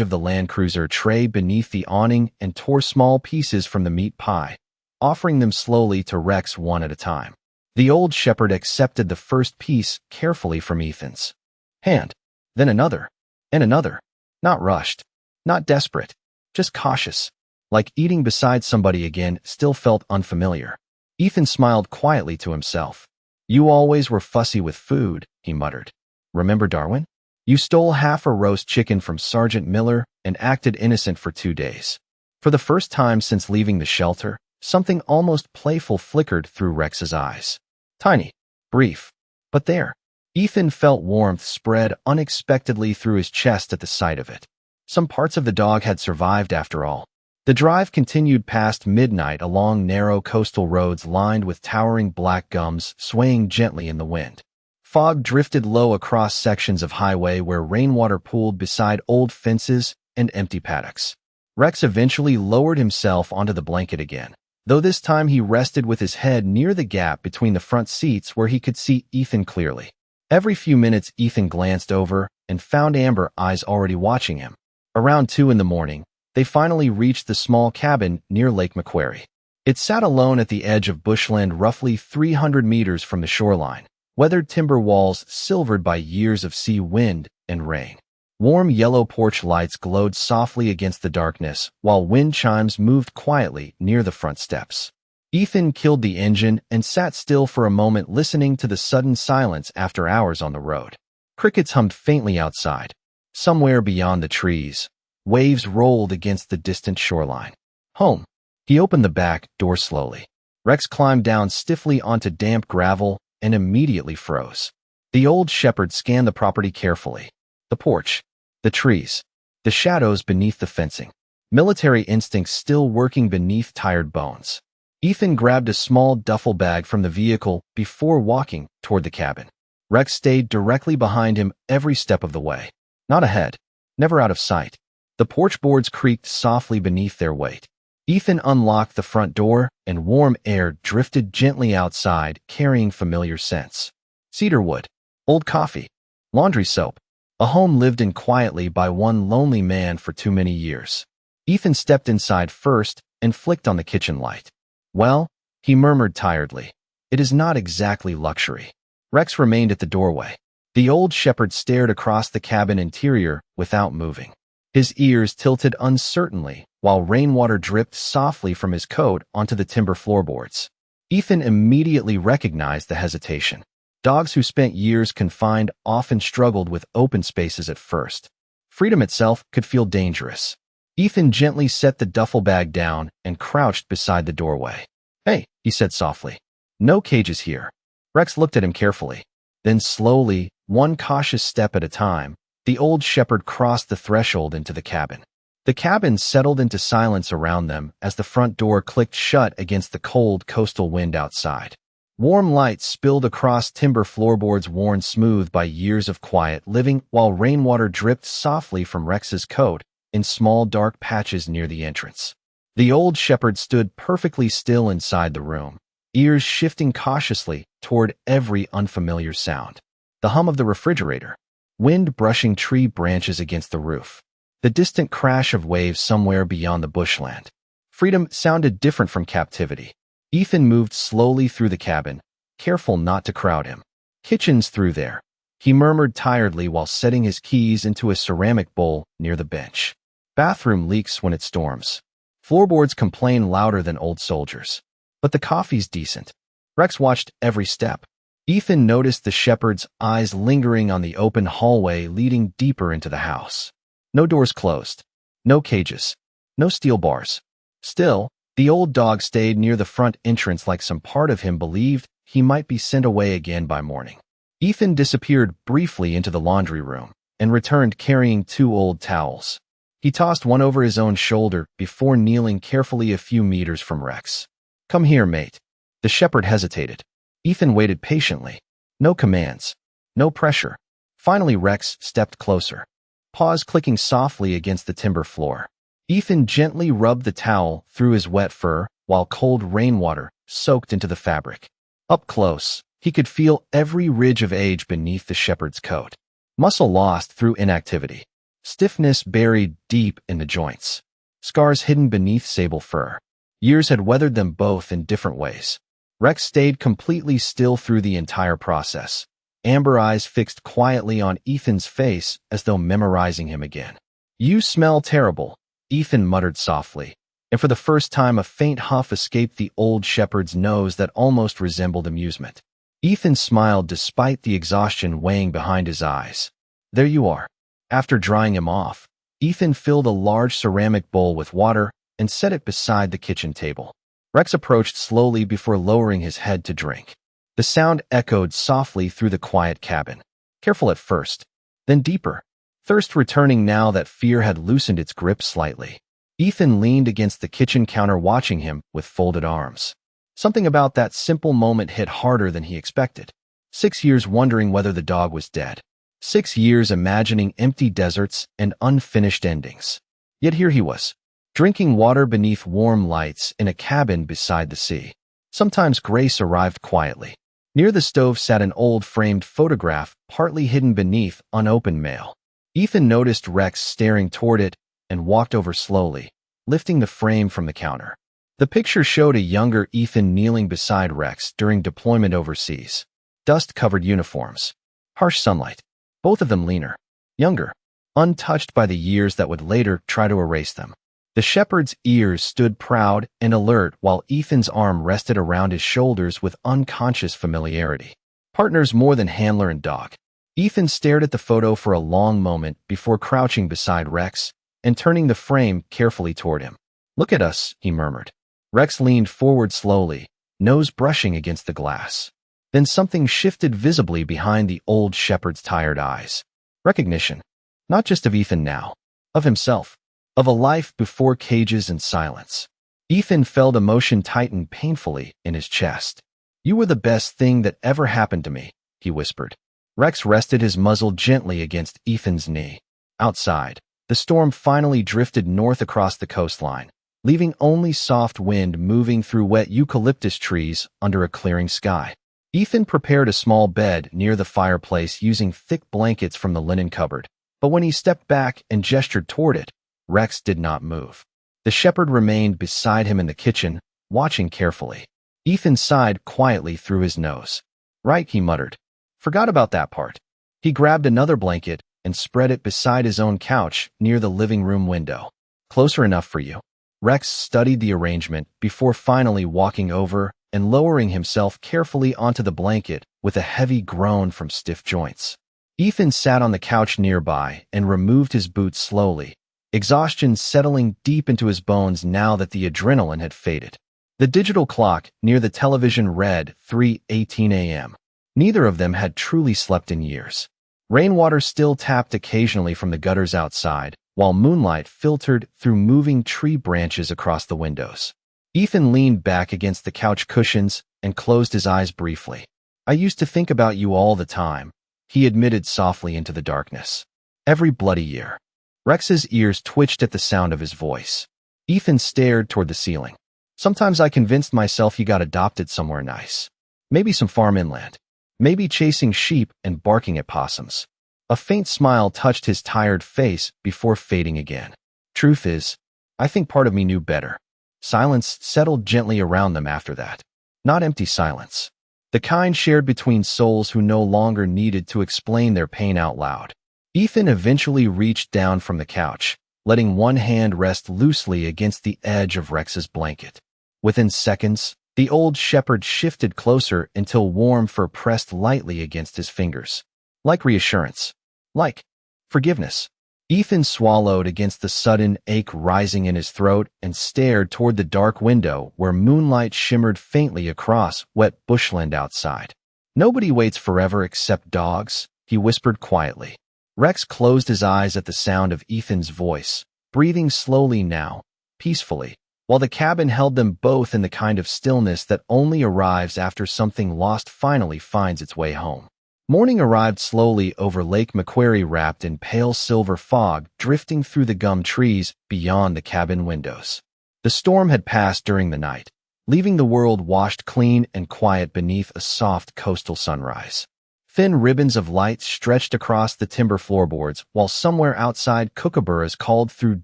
of the Land Cruiser tray beneath the awning and tore small pieces from the meat pie, offering them slowly to Rex one at a time. The old shepherd accepted the first piece carefully from Ethan's hand, then another, and another. Not rushed, not desperate, just cautious. Like eating beside somebody again still felt unfamiliar. Ethan smiled quietly to himself. "You always were fussy with food," he muttered. "Remember Darwin? You stole half a roast chicken from Sergeant Miller and acted innocent for 2 days." For the first time since leaving the shelter, something almost playful flickered through Rex's eyes. Tiny, brief, but there. Ethan felt warmth spread unexpectedly through his chest at the sight of it. Some parts of the dog had survived after all. The drive continued past midnight along narrow coastal roads lined with towering black gums swaying gently in the wind. Fog drifted low across sections of highway where rainwater pooled beside old fences and empty paddocks. Rex eventually lowered himself onto the blanket again, though this time he rested with his head near the gap between the front seats where he could see Ethan clearly. Every few minutes, Ethan glanced over and found Amber Eyes already watching him. Around 2 in the morning, they finally reached the small cabin near Lake Macquarie. It sat alone at the edge of bushland roughly 300 meters from the shoreline, weathered timber walls silvered by years of sea wind and rain. Warm yellow porch lights glowed softly against the darkness, while wind chimes moved quietly near the front steps. Ethan killed the engine and sat still for a moment, listening to the sudden silence after hours on the road. Crickets hummed faintly outside. Somewhere beyond the trees, waves rolled against the distant shoreline. Home. He opened the back door slowly. Rex climbed down stiffly onto damp gravel and immediately froze. The old shepherd scanned the property carefully. The porch, the trees, the shadows beneath the fencing. Military instincts still working beneath tired bones. Ethan grabbed a small duffel bag from the vehicle before walking toward the cabin. Rex stayed directly behind him every step of the way. Not ahead, never out of sight. The porch boards creaked softly beneath their weight. Ethan unlocked the front door, and warm air drifted gently outside, carrying familiar scents. Cedarwood, old coffee, laundry soap, a home lived in quietly by one lonely man for too many years. Ethan stepped inside first and flicked on the kitchen light. Well, he murmured tiredly, it is not exactly luxury. Rex remained at the doorway. The old shepherd stared across the cabin interior without moving. His ears tilted uncertainly, while rainwater dripped softly from his coat onto the timber floorboards. Ethan immediately recognized the hesitation. Dogs who spent years confined often struggled with open spaces at first. Freedom itself could feel dangerous. Ethan gently set the duffel bag down and crouched beside the doorway. Hey, he said softly. No cages here. Rex looked at him carefully. Then slowly, one cautious step at a time, the old shepherd crossed the threshold into the cabin. The cabin settled into silence around them as the front door clicked shut against the cold coastal wind outside. Warm light spilled across timber floorboards worn smooth by years of quiet living, while rainwater dripped softly from Rex's coat in small dark patches near the entrance. The old shepherd stood perfectly still inside the room, ears shifting cautiously toward every unfamiliar sound. The hum of the refrigerator, wind brushing tree branches against the roof, the distant crash of waves somewhere beyond the bushland. Freedom sounded different from captivity. Ethan moved slowly through the cabin, careful not to crowd him. Kitchen's through there, he murmured tiredly while setting his keys into a ceramic bowl near the bench. Bathroom leaks when it storms. Floorboards complain louder than old soldiers. But the coffee's decent. Rex watched every step. Ethan noticed the shepherd's eyes lingering on the open hallway leading deeper into the house. No doors closed. No cages. No steel bars. Still, the old dog stayed near the front entrance like some part of him believed he might be sent away again by morning. Ethan disappeared briefly into the laundry room and returned carrying 2 old towels. He tossed one over his own shoulder before kneeling carefully a few meters from Rex. Come here, mate. The shepherd hesitated. Ethan waited patiently. No commands. No pressure. Finally, Rex stepped closer. Paws clicking softly against the timber floor. Ethan gently rubbed the towel through his wet fur while cold rainwater soaked into the fabric. Up close, he could feel every ridge of age beneath the shepherd's coat. Muscle lost through inactivity. Stiffness buried deep in the joints. Scars hidden beneath sable fur. Years had weathered them both in different ways. Rex stayed completely still through the entire process. Amber eyes fixed quietly on Ethan's face as though memorizing him again. You smell terrible, Ethan muttered softly, and for the first time a faint huff escaped the old shepherd's nose that almost resembled amusement. Ethan smiled despite the exhaustion weighing behind his eyes. There you are. After drying him off, Ethan filled a large ceramic bowl with water and set it beside the kitchen table. Rex approached slowly before lowering his head to drink. The sound echoed softly through the quiet cabin. Careful at first, then deeper. Thirst returning now that fear had loosened its grip slightly. Ethan leaned against the kitchen counter watching him with folded arms. Something about that simple moment hit harder than he expected. 6 years wondering whether the dog was dead. 6 years imagining empty deserts and unfinished endings. Yet here he was, drinking water beneath warm lights in a cabin beside the sea. Sometimes grace arrived quietly. Near the stove sat an old framed photograph, partly hidden beneath unopened mail. Ethan noticed Rex staring toward it and walked over slowly, lifting the frame from the counter. The picture showed a younger Ethan kneeling beside Rex during deployment overseas. Dust-covered uniforms. Harsh sunlight. Both of them leaner. Younger. Untouched by the years that would later try to erase them. The shepherd's ears stood proud and alert while Ethan's arm rested around his shoulders with unconscious familiarity. Partners more than handler and dog. Ethan stared at the photo for a long moment before crouching beside Rex and turning the frame carefully toward him. "Look at us," he murmured. Rex leaned forward slowly, nose brushing against the glass. Then something shifted visibly behind the old shepherd's tired eyes. Recognition. Not just of Ethan now. Of himself. Of a life before cages and silence. Ethan felt emotion tighten painfully in his chest. "You were the best thing that ever happened to me," he whispered. Rex rested his muzzle gently against Ethan's knee. Outside, the storm finally drifted north across the coastline, leaving only soft wind moving through wet eucalyptus trees under a clearing sky. Ethan prepared a small bed near the fireplace using thick blankets from the linen cupboard, but when he stepped back and gestured toward it, Rex did not move. The shepherd remained beside him in the kitchen, watching carefully. Ethan sighed quietly through his nose. "Right," he muttered. "Forgot about that part." He grabbed another blanket and spread it beside his own couch near the living room window. "Closer enough for you." Rex studied the arrangement before finally walking over and lowering himself carefully onto the blanket with a heavy groan from stiff joints. Ethan sat on the couch nearby and removed his boots slowly, exhaustion settling deep into his bones now that the adrenaline had faded. The digital clock near the television read 3:18 a.m. Neither of them had truly slept in years. Rainwater still tapped occasionally from the gutters outside, while moonlight filtered through moving tree branches across the windows. Ethan leaned back against the couch cushions and closed his eyes briefly. "I used to think about you all the time," he admitted softly into the darkness. "Every bloody year." Rex's ears twitched at the sound of his voice. Ethan stared toward the ceiling. "Sometimes I convinced myself you got adopted somewhere nice. Maybe some farm inland. Maybe chasing sheep and barking at possums." A faint smile touched his tired face before fading again. "Truth is, I think part of me knew better." Silence settled gently around them after that. Not empty silence. The kind shared between souls who no longer needed to explain their pain out loud. Ethan eventually reached down from the couch, letting one hand rest loosely against the edge of Rex's blanket. Within seconds, the old shepherd shifted closer until warm fur pressed lightly against his fingers. Like reassurance. Like forgiveness. Ethan swallowed against the sudden ache rising in his throat and stared toward the dark window where moonlight shimmered faintly across wet bushland outside. "Nobody waits forever except dogs," he whispered quietly. Rex closed his eyes at the sound of Ethan's voice, breathing slowly now, peacefully, while the cabin held them both in the kind of stillness that only arrives after something lost finally finds its way home. Morning arrived slowly over Lake Macquarie, wrapped in pale silver fog drifting through the gum trees beyond the cabin windows. The storm had passed during the night, leaving the world washed clean and quiet beneath a soft coastal sunrise. Thin ribbons of light stretched across the timber floorboards, while somewhere outside kookaburras called through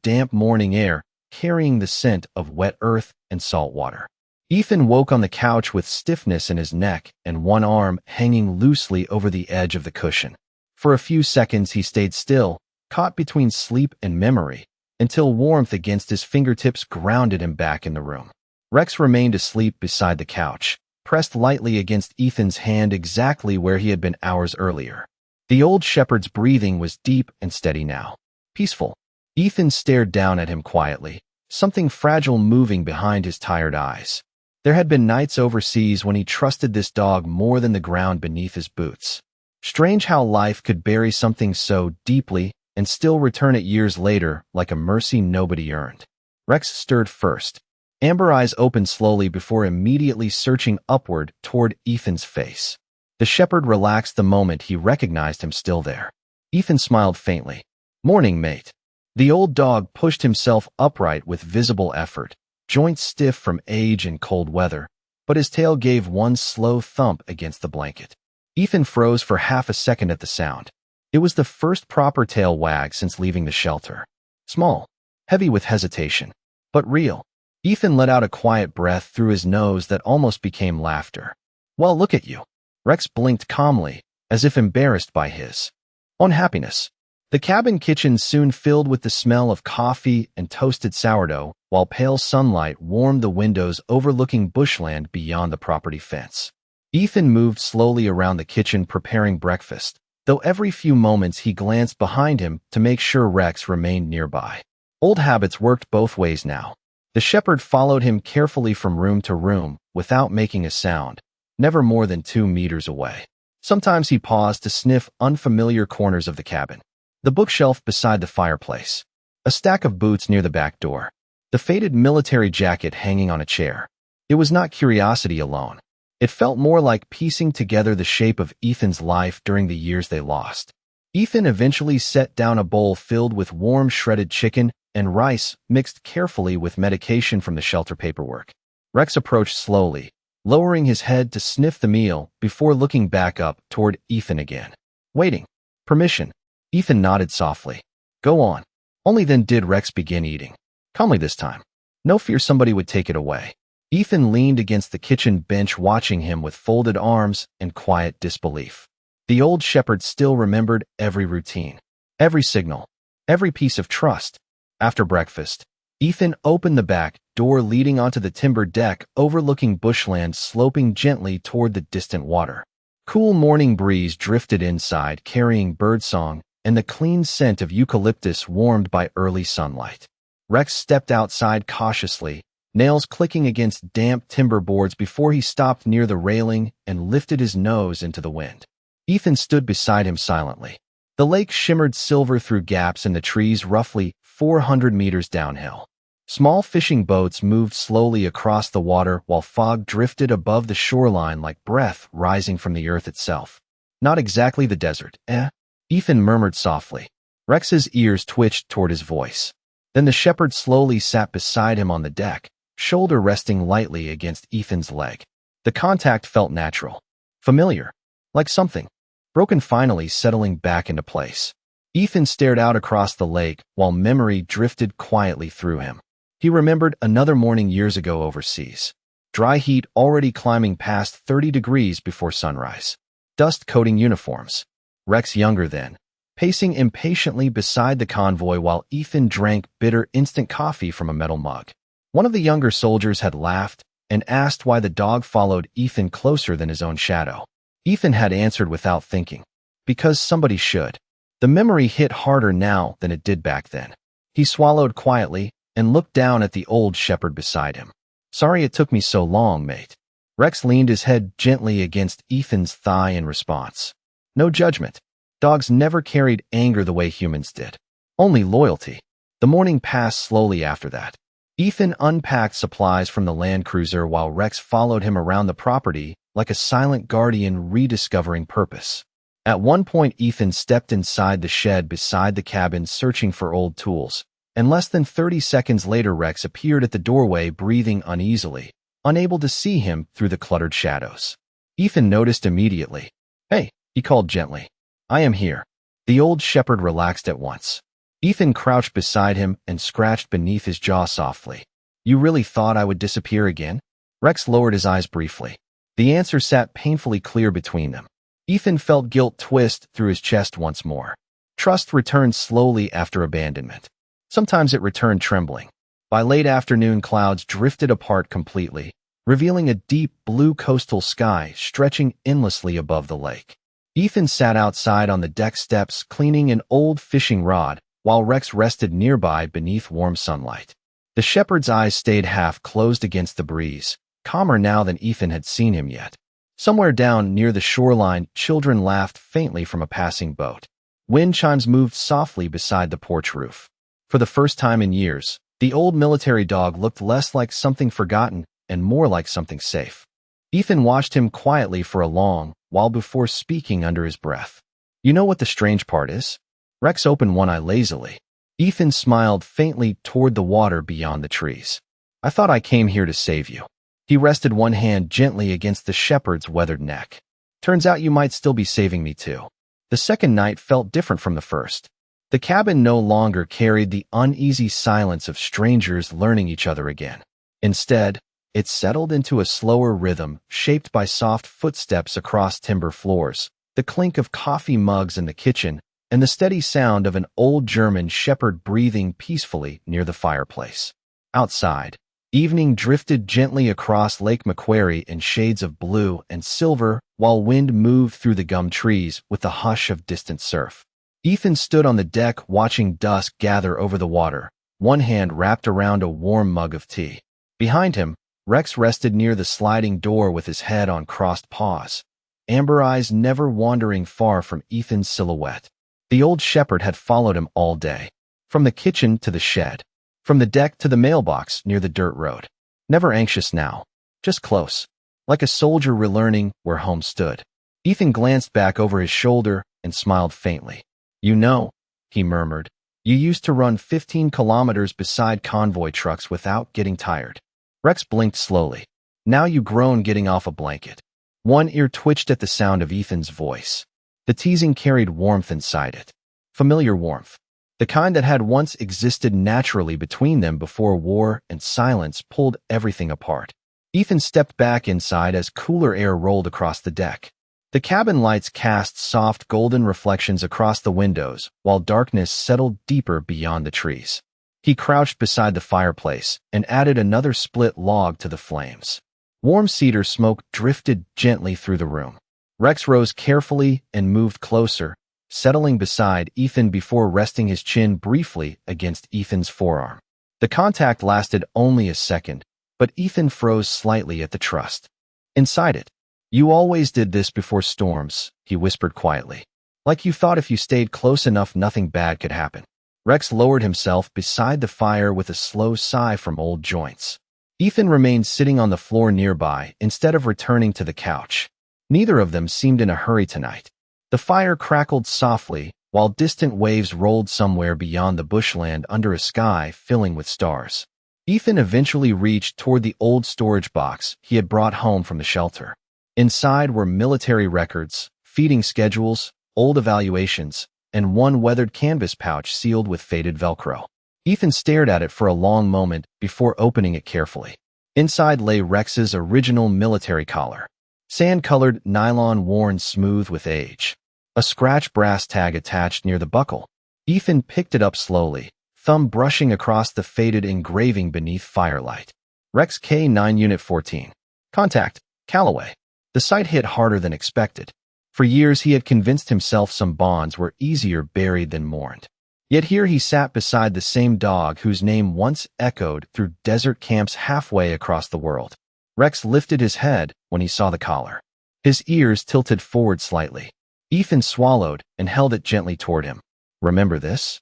damp morning air, carrying the scent of wet earth and salt water. Ethan woke on the couch with stiffness in his neck and one arm hanging loosely over the edge of the cushion. For a few seconds he stayed still, caught between sleep and memory, until warmth against his fingertips grounded him back in the room. Rex remained asleep beside the couch, pressed lightly against Ethan's hand exactly where he had been hours earlier. The old shepherd's breathing was deep and steady now. Peaceful. Ethan stared down at him quietly, something fragile moving behind his tired eyes. There had been nights overseas when he trusted this dog more than the ground beneath his boots. Strange how life could bury something so deeply and still return it years later like a mercy nobody earned. Rex stirred first. Amber eyes opened slowly before immediately searching upward toward Ethan's face. The shepherd relaxed the moment he recognized him still there. Ethan smiled faintly. "Morning, mate." The old dog pushed himself upright with visible effort, joints stiff from age and cold weather, but his tail gave one slow thump against the blanket. Ethan froze for half a second at the sound. It was the first proper tail wag since leaving the shelter. Small, heavy with hesitation, but real. Ethan let out a quiet breath through his nose that almost became laughter. "Well, look at you." Rex blinked calmly, as if embarrassed by his unhappiness. The cabin kitchen soon filled with the smell of coffee and toasted sourdough, while pale sunlight warmed the windows overlooking bushland beyond the property fence. Ethan moved slowly around the kitchen preparing breakfast, though every few moments he glanced behind him to make sure Rex remained nearby. Old habits worked both ways now. The shepherd followed him carefully from room to room, without making a sound, never more than 2 meters away. Sometimes he paused to sniff unfamiliar corners of the cabin. The bookshelf beside the fireplace, a stack of boots near the back door, the faded military jacket hanging on a chair. It was not curiosity alone. It felt more like piecing together the shape of Ethan's life during the years they lost. Ethan eventually set down a bowl filled with warm shredded chicken and rice mixed carefully with medication from the shelter paperwork. Rex approached slowly, lowering his head to sniff the meal before looking back up toward Ethan again. Waiting. Permission. Ethan nodded softly. "Go on." Only then did Rex begin eating. Calmly this time. No fear somebody would take it away. Ethan leaned against the kitchen bench watching him with folded arms and quiet disbelief. The old shepherd still remembered every routine, every signal, every piece of trust. After breakfast, Ethan opened the back door leading onto the timber deck overlooking bushland sloping gently toward the distant water. Cool morning breeze drifted inside carrying birdsong and the clean scent of eucalyptus warmed by early sunlight. Rex stepped outside cautiously, nails clicking against damp timber boards before he stopped near the railing and lifted his nose into the wind. Ethan stood beside him silently. The lake shimmered silver through gaps in the trees roughly 400 meters downhill. Small fishing boats moved slowly across the water while fog drifted above the shoreline like breath rising from the earth itself. Not exactly the desert, eh? Ethan murmured softly. Rex's ears twitched toward his voice. Then the shepherd slowly sat beside him on the deck, shoulder resting lightly against Ethan's leg. The contact felt natural, familiar, like something broken finally settling back into place. Ethan stared out across the lake while memory drifted quietly through him. He remembered another morning years ago overseas. Dry heat already climbing past 30 degrees before sunrise. Dust coating uniforms. Rex younger then, pacing impatiently beside the convoy while Ethan drank bitter instant coffee from a metal mug. One of the younger soldiers had laughed and asked why the dog followed Ethan closer than his own shadow. Ethan had answered without thinking. Because somebody should. The memory hit harder now than it did back then. He swallowed quietly and looked down at the old shepherd beside him. "Sorry it took me so long, mate." Rex leaned his head gently against Ethan's thigh in response. No judgment. Dogs never carried anger the way humans did. Only loyalty. The morning passed slowly after that. Ethan unpacked supplies from the Land Cruiser while Rex followed him around the property like a silent guardian rediscovering purpose. At one point, Ethan stepped inside the shed beside the cabin searching for old tools, and less than 30 seconds later Rex appeared at the doorway breathing uneasily, unable to see him through the cluttered shadows. Ethan noticed immediately. "Hey," he called gently. "I am here." The old shepherd relaxed at once. Ethan crouched beside him and scratched beneath his jaw softly. "You really thought I would disappear again?" Rex lowered his eyes briefly. The answer sat painfully clear between them. Ethan felt guilt twist through his chest once more. Trust returned slowly after abandonment. Sometimes it returned trembling. By late afternoon, clouds drifted apart completely, revealing a deep blue coastal sky stretching endlessly above the lake. Ethan sat outside on the deck steps cleaning an old fishing rod while Rex rested nearby beneath warm sunlight. The shepherd's eyes stayed half closed against the breeze, calmer now than Ethan had seen him yet. Somewhere down near the shoreline, children laughed faintly from a passing boat. Wind chimes moved softly beside the porch roof. For the first time in years, the old military dog looked less like something forgotten and more like something safe. Ethan watched him quietly for a long while before speaking under his breath. "You know what the strange part is?" Rex opened one eye lazily. Ethan smiled faintly toward the water beyond the trees. "I thought I came here to save you." He rested one hand gently against the shepherd's weathered neck. Turns out you might still be saving me too. The second night felt different from the first. The cabin no longer carried the uneasy silence of strangers learning each other again. Instead, it settled into a slower rhythm shaped by soft footsteps across timber floors, the clink of coffee mugs in the kitchen, and the steady sound of an old German shepherd breathing peacefully near the fireplace. Outside, evening drifted gently across Lake Macquarie in shades of blue and silver while wind moved through the gum trees with the hush of distant surf. Ethan stood on the deck watching dusk gather over the water, one hand wrapped around a warm mug of tea. Behind him, Rex rested near the sliding door with his head on crossed paws, amber eyes never wandering far from Ethan's silhouette. The old shepherd had followed him all day, from the kitchen to the shed, from the deck to the mailbox near the dirt road. Never anxious now, just close, like a soldier relearning where home stood. Ethan glanced back over his shoulder and smiled faintly. "You know," he murmured, "you used to run 15 kilometers beside convoy trucks without getting tired." Rex blinked slowly. "Now you groan getting off a blanket." One ear twitched at the sound of Ethan's voice. The teasing carried warmth inside it. Familiar warmth. The kind that had once existed naturally between them before war and silence pulled everything apart. Ethan stepped back inside as cooler air rolled across the deck. The cabin lights cast soft golden reflections across the windows while darkness settled deeper beyond the trees. He crouched beside the fireplace and added another split log to the flames. Warm cedar smoke drifted gently through the room. Rex rose carefully and moved closer, settling beside Ethan before resting his chin briefly against Ethan's forearm. The contact lasted only a second, but Ethan froze slightly at the trust. Inside it, "You always did this before storms," he whispered quietly. "Like you thought if you stayed close enough nothing bad could happen." Rex lowered himself beside the fire with a slow sigh from old joints. Ethan remained sitting on the floor nearby instead of returning to the couch. Neither of them seemed in a hurry tonight. The fire crackled softly, while distant waves rolled somewhere beyond the bushland under a sky filling with stars. Ethan eventually reached toward the old storage box he had brought home from the shelter. Inside were military records, feeding schedules, old evaluations, and one weathered canvas pouch sealed with faded Velcro. Ethan stared at it for a long moment before opening it carefully. Inside lay Rex's original military collar. Sand-colored nylon worn smooth with age. A scratch brass tag attached near the buckle. Ethan picked it up slowly, thumb brushing across the faded engraving beneath firelight. Rex K9 Unit 14. Contact, Callaway. The sight hit harder than expected. For years he had convinced himself some bonds were easier buried than mourned. Yet here he sat beside the same dog whose name once echoed through desert camps halfway across the world. Rex lifted his head when he saw the collar. His ears tilted forward slightly. Ethan swallowed and held it gently toward him. "Remember this?"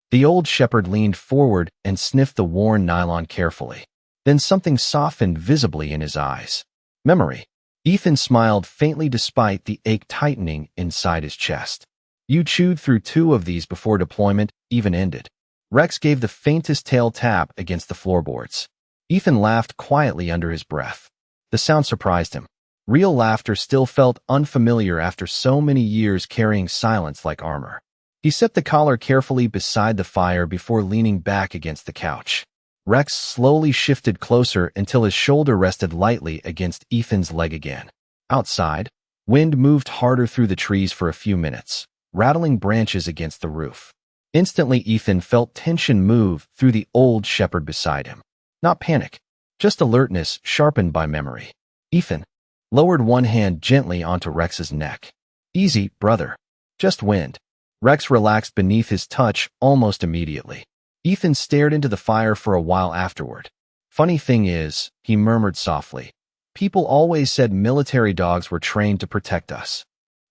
The old shepherd leaned forward and sniffed the worn nylon carefully. Then something softened visibly in his eyes. "Memory." Ethan smiled faintly despite the ache tightening inside his chest. "You chewed through 2 of these before deployment even ended." Rex gave the faintest tail tap against the floorboards. Ethan laughed quietly under his breath. The sound surprised him. Real laughter still felt unfamiliar after so many years carrying silence like armor. He set the collar carefully beside the fire before leaning back against the couch. Rex slowly shifted closer until his shoulder rested lightly against Ethan's leg again. Outside, wind moved harder through the trees for a few minutes, rattling branches against the roof. Instantly, Ethan felt tension move through the old shepherd beside him. Not panic, just alertness sharpened by memory. Ethan lowered one hand gently onto Rex's neck. "Easy, brother. Just wind." Rex relaxed beneath his touch almost immediately. Ethan stared into the fire for a while afterward. "Funny thing is," he murmured softly, "people always said military dogs were trained to protect us."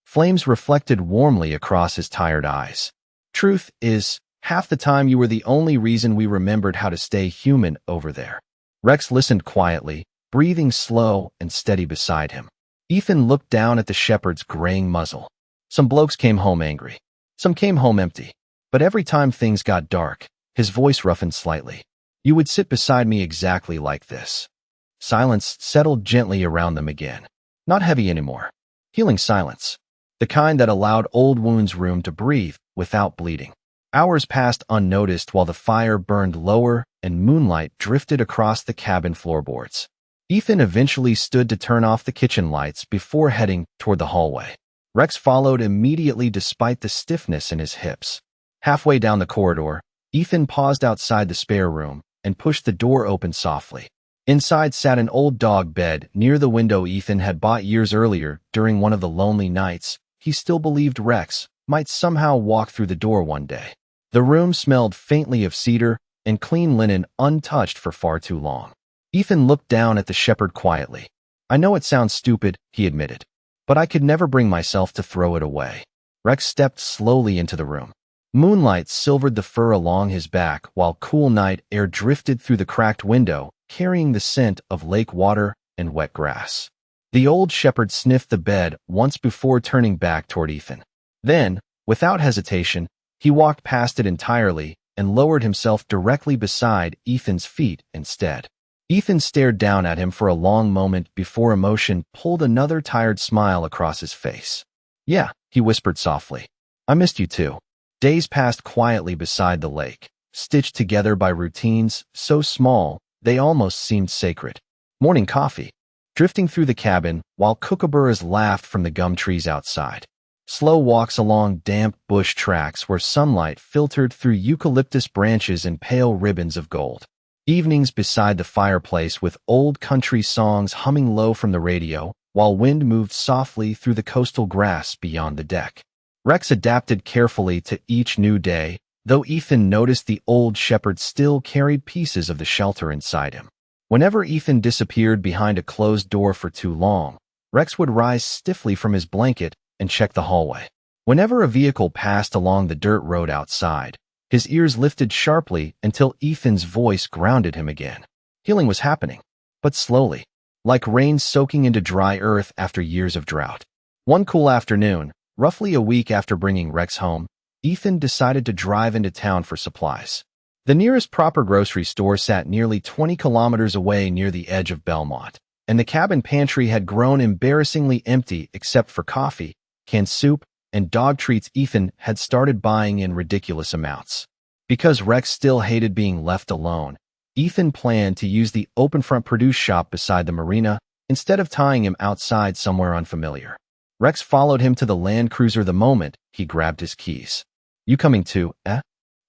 Flames reflected warmly across his tired eyes. "Truth is, half the time you were the only reason we remembered how to stay human over there." Rex listened quietly, breathing slow and steady beside him. Ethan looked down at the shepherd's graying muzzle. Some blokes came home angry. Some came home empty. But every time things got dark, his voice roughened slightly. "You would sit beside me exactly like this." Silence settled gently around them again. Not heavy anymore. Healing silence. The kind that allowed old wounds room to breathe without bleeding. Hours passed unnoticed while the fire burned lower and moonlight drifted across the cabin floorboards. Ethan eventually stood to turn off the kitchen lights before heading toward the hallway. Rex followed immediately despite the stiffness in his hips. Halfway down the corridor, Ethan paused outside the spare room and pushed the door open softly. Inside sat an old dog bed near the window Ethan had bought years earlier during one of the lonely nights. He still believed Rex might somehow walk through the door one day. The room smelled faintly of cedar and clean linen untouched for far too long. Ethan looked down at the shepherd quietly. I know it sounds stupid, he admitted, but I could never bring myself to throw it away. Rex stepped slowly into the room. Moonlight silvered the fur along his back while cool night air drifted through the cracked window, carrying the scent of lake water and wet grass. The old shepherd sniffed the bed once before turning back toward Ethan. Then, without hesitation, he walked past it entirely and lowered himself directly beside Ethan's feet instead. Ethan stared down at him for a long moment before emotion pulled another tired smile across his face. Yeah, he whispered softly. I missed you too. Days passed quietly beside the lake, stitched together by routines so small they almost seemed sacred. Morning coffee, drifting through the cabin while kookaburras laughed from the gum trees outside. Slow walks along damp bush tracks where sunlight filtered through eucalyptus branches and pale ribbons of gold. Evenings beside the fireplace with old country songs humming low from the radio, while wind moved softly through the coastal grass beyond the deck. Rex adapted carefully to each new day, though Ethan noticed the old shepherd still carried pieces of the shelter inside him. Whenever Ethan disappeared behind a closed door for too long, Rex would rise stiffly from his blanket and check the hallway. Whenever a vehicle passed along the dirt road outside, his ears lifted sharply until Ethan's voice grounded him again. Healing was happening, but slowly, like rain soaking into dry earth after years of drought. One cool afternoon, roughly a week after bringing Rex home, Ethan decided to drive into town for supplies. The nearest proper grocery store sat nearly 20 kilometers away near the edge of Belmont, and the cabin pantry had grown embarrassingly empty except for coffee, canned soup, and dog treats Ethan had started buying in ridiculous amounts. Because Rex still hated being left alone, Ethan planned to use the open-front produce shop beside the marina instead of tying him outside somewhere unfamiliar. Rex followed him to the Land Cruiser the moment he grabbed his keys. You coming too, eh?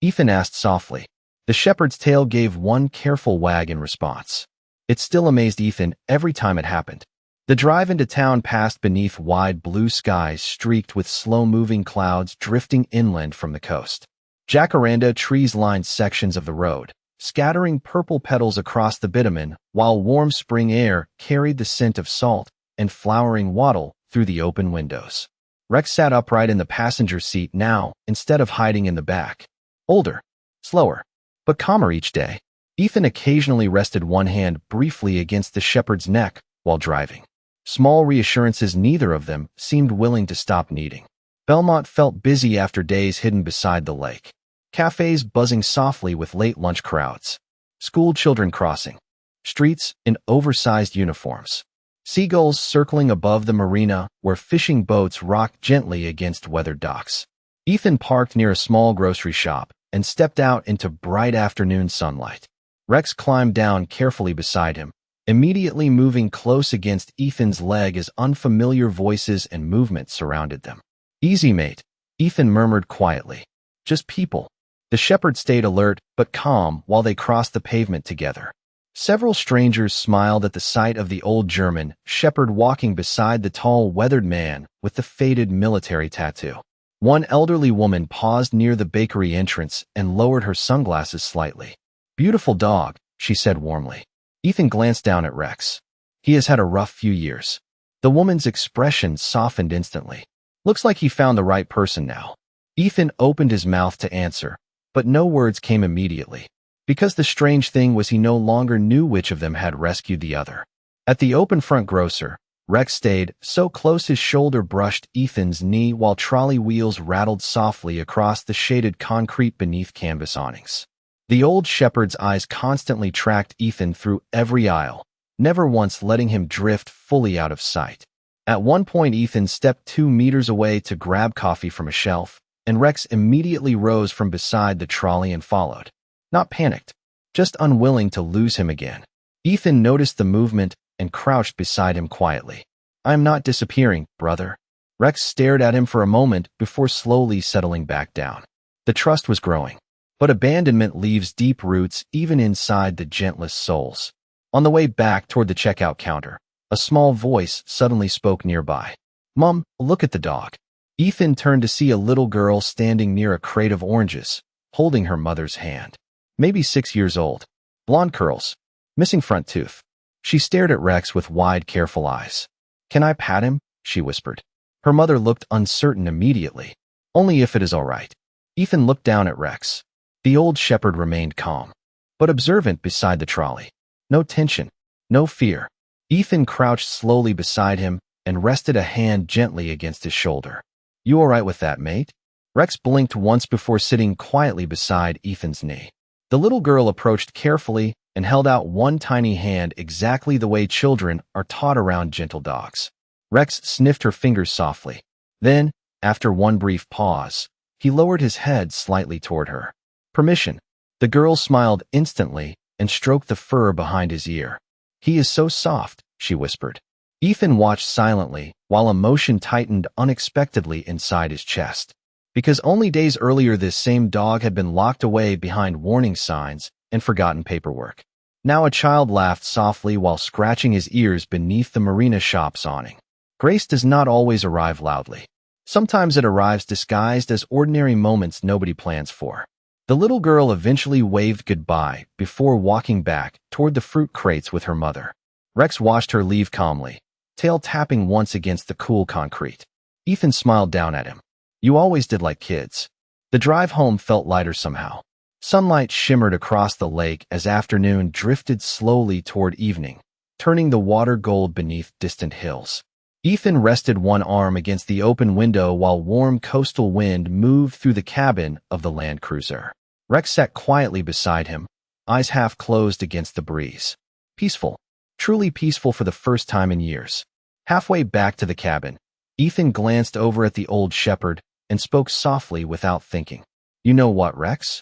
Ethan asked softly. The shepherd's tail gave one careful wag in response. It still amazed Ethan every time it happened. The drive into town passed beneath wide blue skies streaked with slow-moving clouds drifting inland from the coast. Jacaranda trees lined sections of the road, scattering purple petals across the bitumen, while warm spring air carried the scent of salt and flowering wattle through the open windows. Rex sat upright in the passenger seat now instead of hiding in the back. Older, slower, but calmer each day. Ethan occasionally rested one hand briefly against the shepherd's neck while driving. Small reassurances neither of them seemed willing to stop needing. Belmont felt busy after days hidden beside the lake. Cafes buzzing softly with late lunch crowds. School children crossing. Streets in oversized uniforms. Seagulls circling above the marina where fishing boats rocked gently against weathered docks. Ethan parked near a small grocery shop and stepped out into bright afternoon sunlight. Rex climbed down carefully beside him, immediately moving close against Ethan's leg as unfamiliar voices and movements surrounded them. Easy, mate, Ethan murmured quietly. Just people. The shepherd stayed alert but calm while they crossed the pavement together. Several strangers smiled at the sight of the old German shepherd walking beside the tall, weathered man with the faded military tattoo. One elderly woman paused near the bakery entrance and lowered her sunglasses slightly. Beautiful dog, she said warmly. Ethan glanced down at Rex. He has had a rough few years. The woman's expression softened instantly. Looks like he found the right person now. Ethan opened his mouth to answer, but no words came immediately. Because the strange thing was he no longer knew which of them had rescued the other. At the open front grocer, Rex stayed so close his shoulder brushed Ethan's knee while trolley wheels rattled softly across the shaded concrete beneath canvas awnings. The old shepherd's eyes constantly tracked Ethan through every aisle, never once letting him drift fully out of sight. At one point, Ethan stepped 2 meters away to grab coffee from a shelf, and Rex immediately rose from beside the trolley and followed. Not panicked, just unwilling to lose him again. Ethan noticed the movement and crouched beside him quietly. "I am not disappearing, brother." Rex stared at him for a moment before slowly settling back down. The trust was growing, but abandonment leaves deep roots even inside the gentlest souls. On the way back toward the checkout counter, a small voice suddenly spoke nearby. "Mom, look at the dog." Ethan turned to see a little girl standing near a crate of oranges, holding her mother's hand. Maybe 6 years old. Blonde curls. Missing front tooth. She stared at Rex with wide, careful eyes. "Can I pat him?" she whispered. Her mother looked uncertain immediately. "Only if it is all right." Ethan looked down at Rex. The old shepherd remained calm, but observant beside the trolley. No tension, no fear. Ethan crouched slowly beside him and rested a hand gently against his shoulder. "You all right with that, mate?" Rex blinked once before sitting quietly beside Ethan's knee. The little girl approached carefully and held out one tiny hand exactly the way children are taught around gentle dogs. Rex sniffed her fingers softly. Then, after one brief pause, he lowered his head slightly toward her. "Permission." The girl smiled instantly and stroked the fur behind his ear. "He is so soft," she whispered. Ethan watched silently while emotion tightened unexpectedly inside his chest. Because only days earlier this same dog had been locked away behind warning signs and forgotten paperwork. Now a child laughed softly while scratching his ears beneath the marina shop's awning. Grace does not always arrive loudly. Sometimes it arrives disguised as ordinary moments nobody plans for. The little girl eventually waved goodbye before walking back toward the fruit crates with her mother. Rex watched her leave calmly, tail tapping once against the cool concrete. Ethan smiled down at him. "You always did like kids." The drive home felt lighter somehow. Sunlight shimmered across the lake as afternoon drifted slowly toward evening, turning the water gold beneath distant hills. Ethan rested one arm against the open window while warm coastal wind moved through the cabin of the Land Cruiser. Rex sat quietly beside him, eyes half closed against the breeze. Peaceful, truly peaceful for the first time in years. Halfway back to the cabin, Ethan glanced over at the old shepherd and spoke softly without thinking. "You know what, Rex?"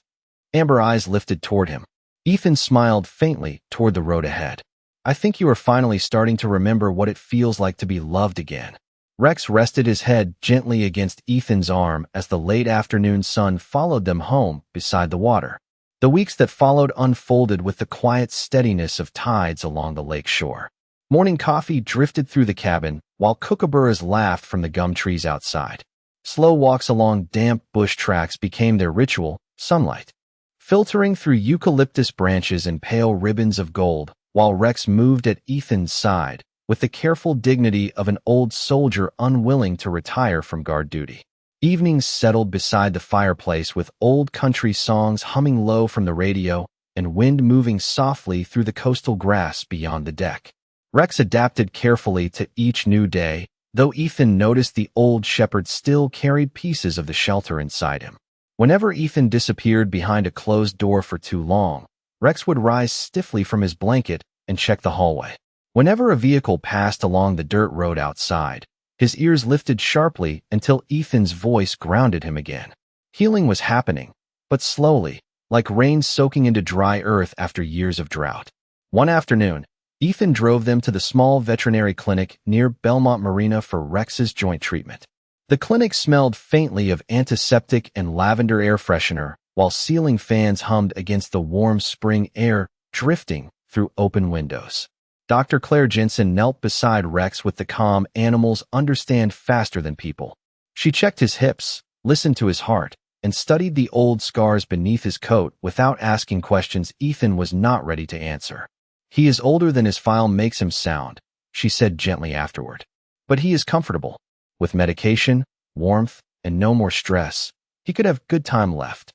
Amber eyes lifted toward him. Ethan smiled faintly toward the road ahead. "I think you are finally starting to remember what it feels like to be loved again." Rex rested his head gently against Ethan's arm as the late afternoon sun followed them home beside the water. The weeks that followed unfolded with the quiet steadiness of tides along the lake shore. Morning coffee drifted through the cabin, while kookaburras laughed from the gum trees outside. Slow walks along damp bush tracks became their ritual, sunlight filtering through eucalyptus branches and pale ribbons of gold, while Rex moved at Ethan's side with the careful dignity of an old soldier unwilling to retire from guard duty. Evenings settled beside the fireplace with old country songs humming low from the radio and wind moving softly through the coastal grass beyond the deck. Rex adapted carefully to each new day, though Ethan noticed the old shepherd still carried pieces of the shelter inside him. Whenever Ethan disappeared behind a closed door for too long, Rex would rise stiffly from his blanket and check the hallway. Whenever a vehicle passed along the dirt road outside, his ears lifted sharply until Ethan's voice grounded him again. Healing was happening, but slowly, like rain soaking into dry earth after years of drought. One afternoon, Ethan drove them to the small veterinary clinic near Belmont Marina for Rex's joint treatment. The clinic smelled faintly of antiseptic and lavender air freshener, while ceiling fans hummed against the warm spring air drifting through open windows. Dr. Claire Jensen knelt beside Rex with the calm animals understand faster than people. She checked his hips, listened to his heart, and studied the old scars beneath his coat without asking questions Ethan was not ready to answer. "He is older than his file makes him sound," she said gently afterward. "But he is comfortable. With medication, warmth, and no more stress, he could have good time left."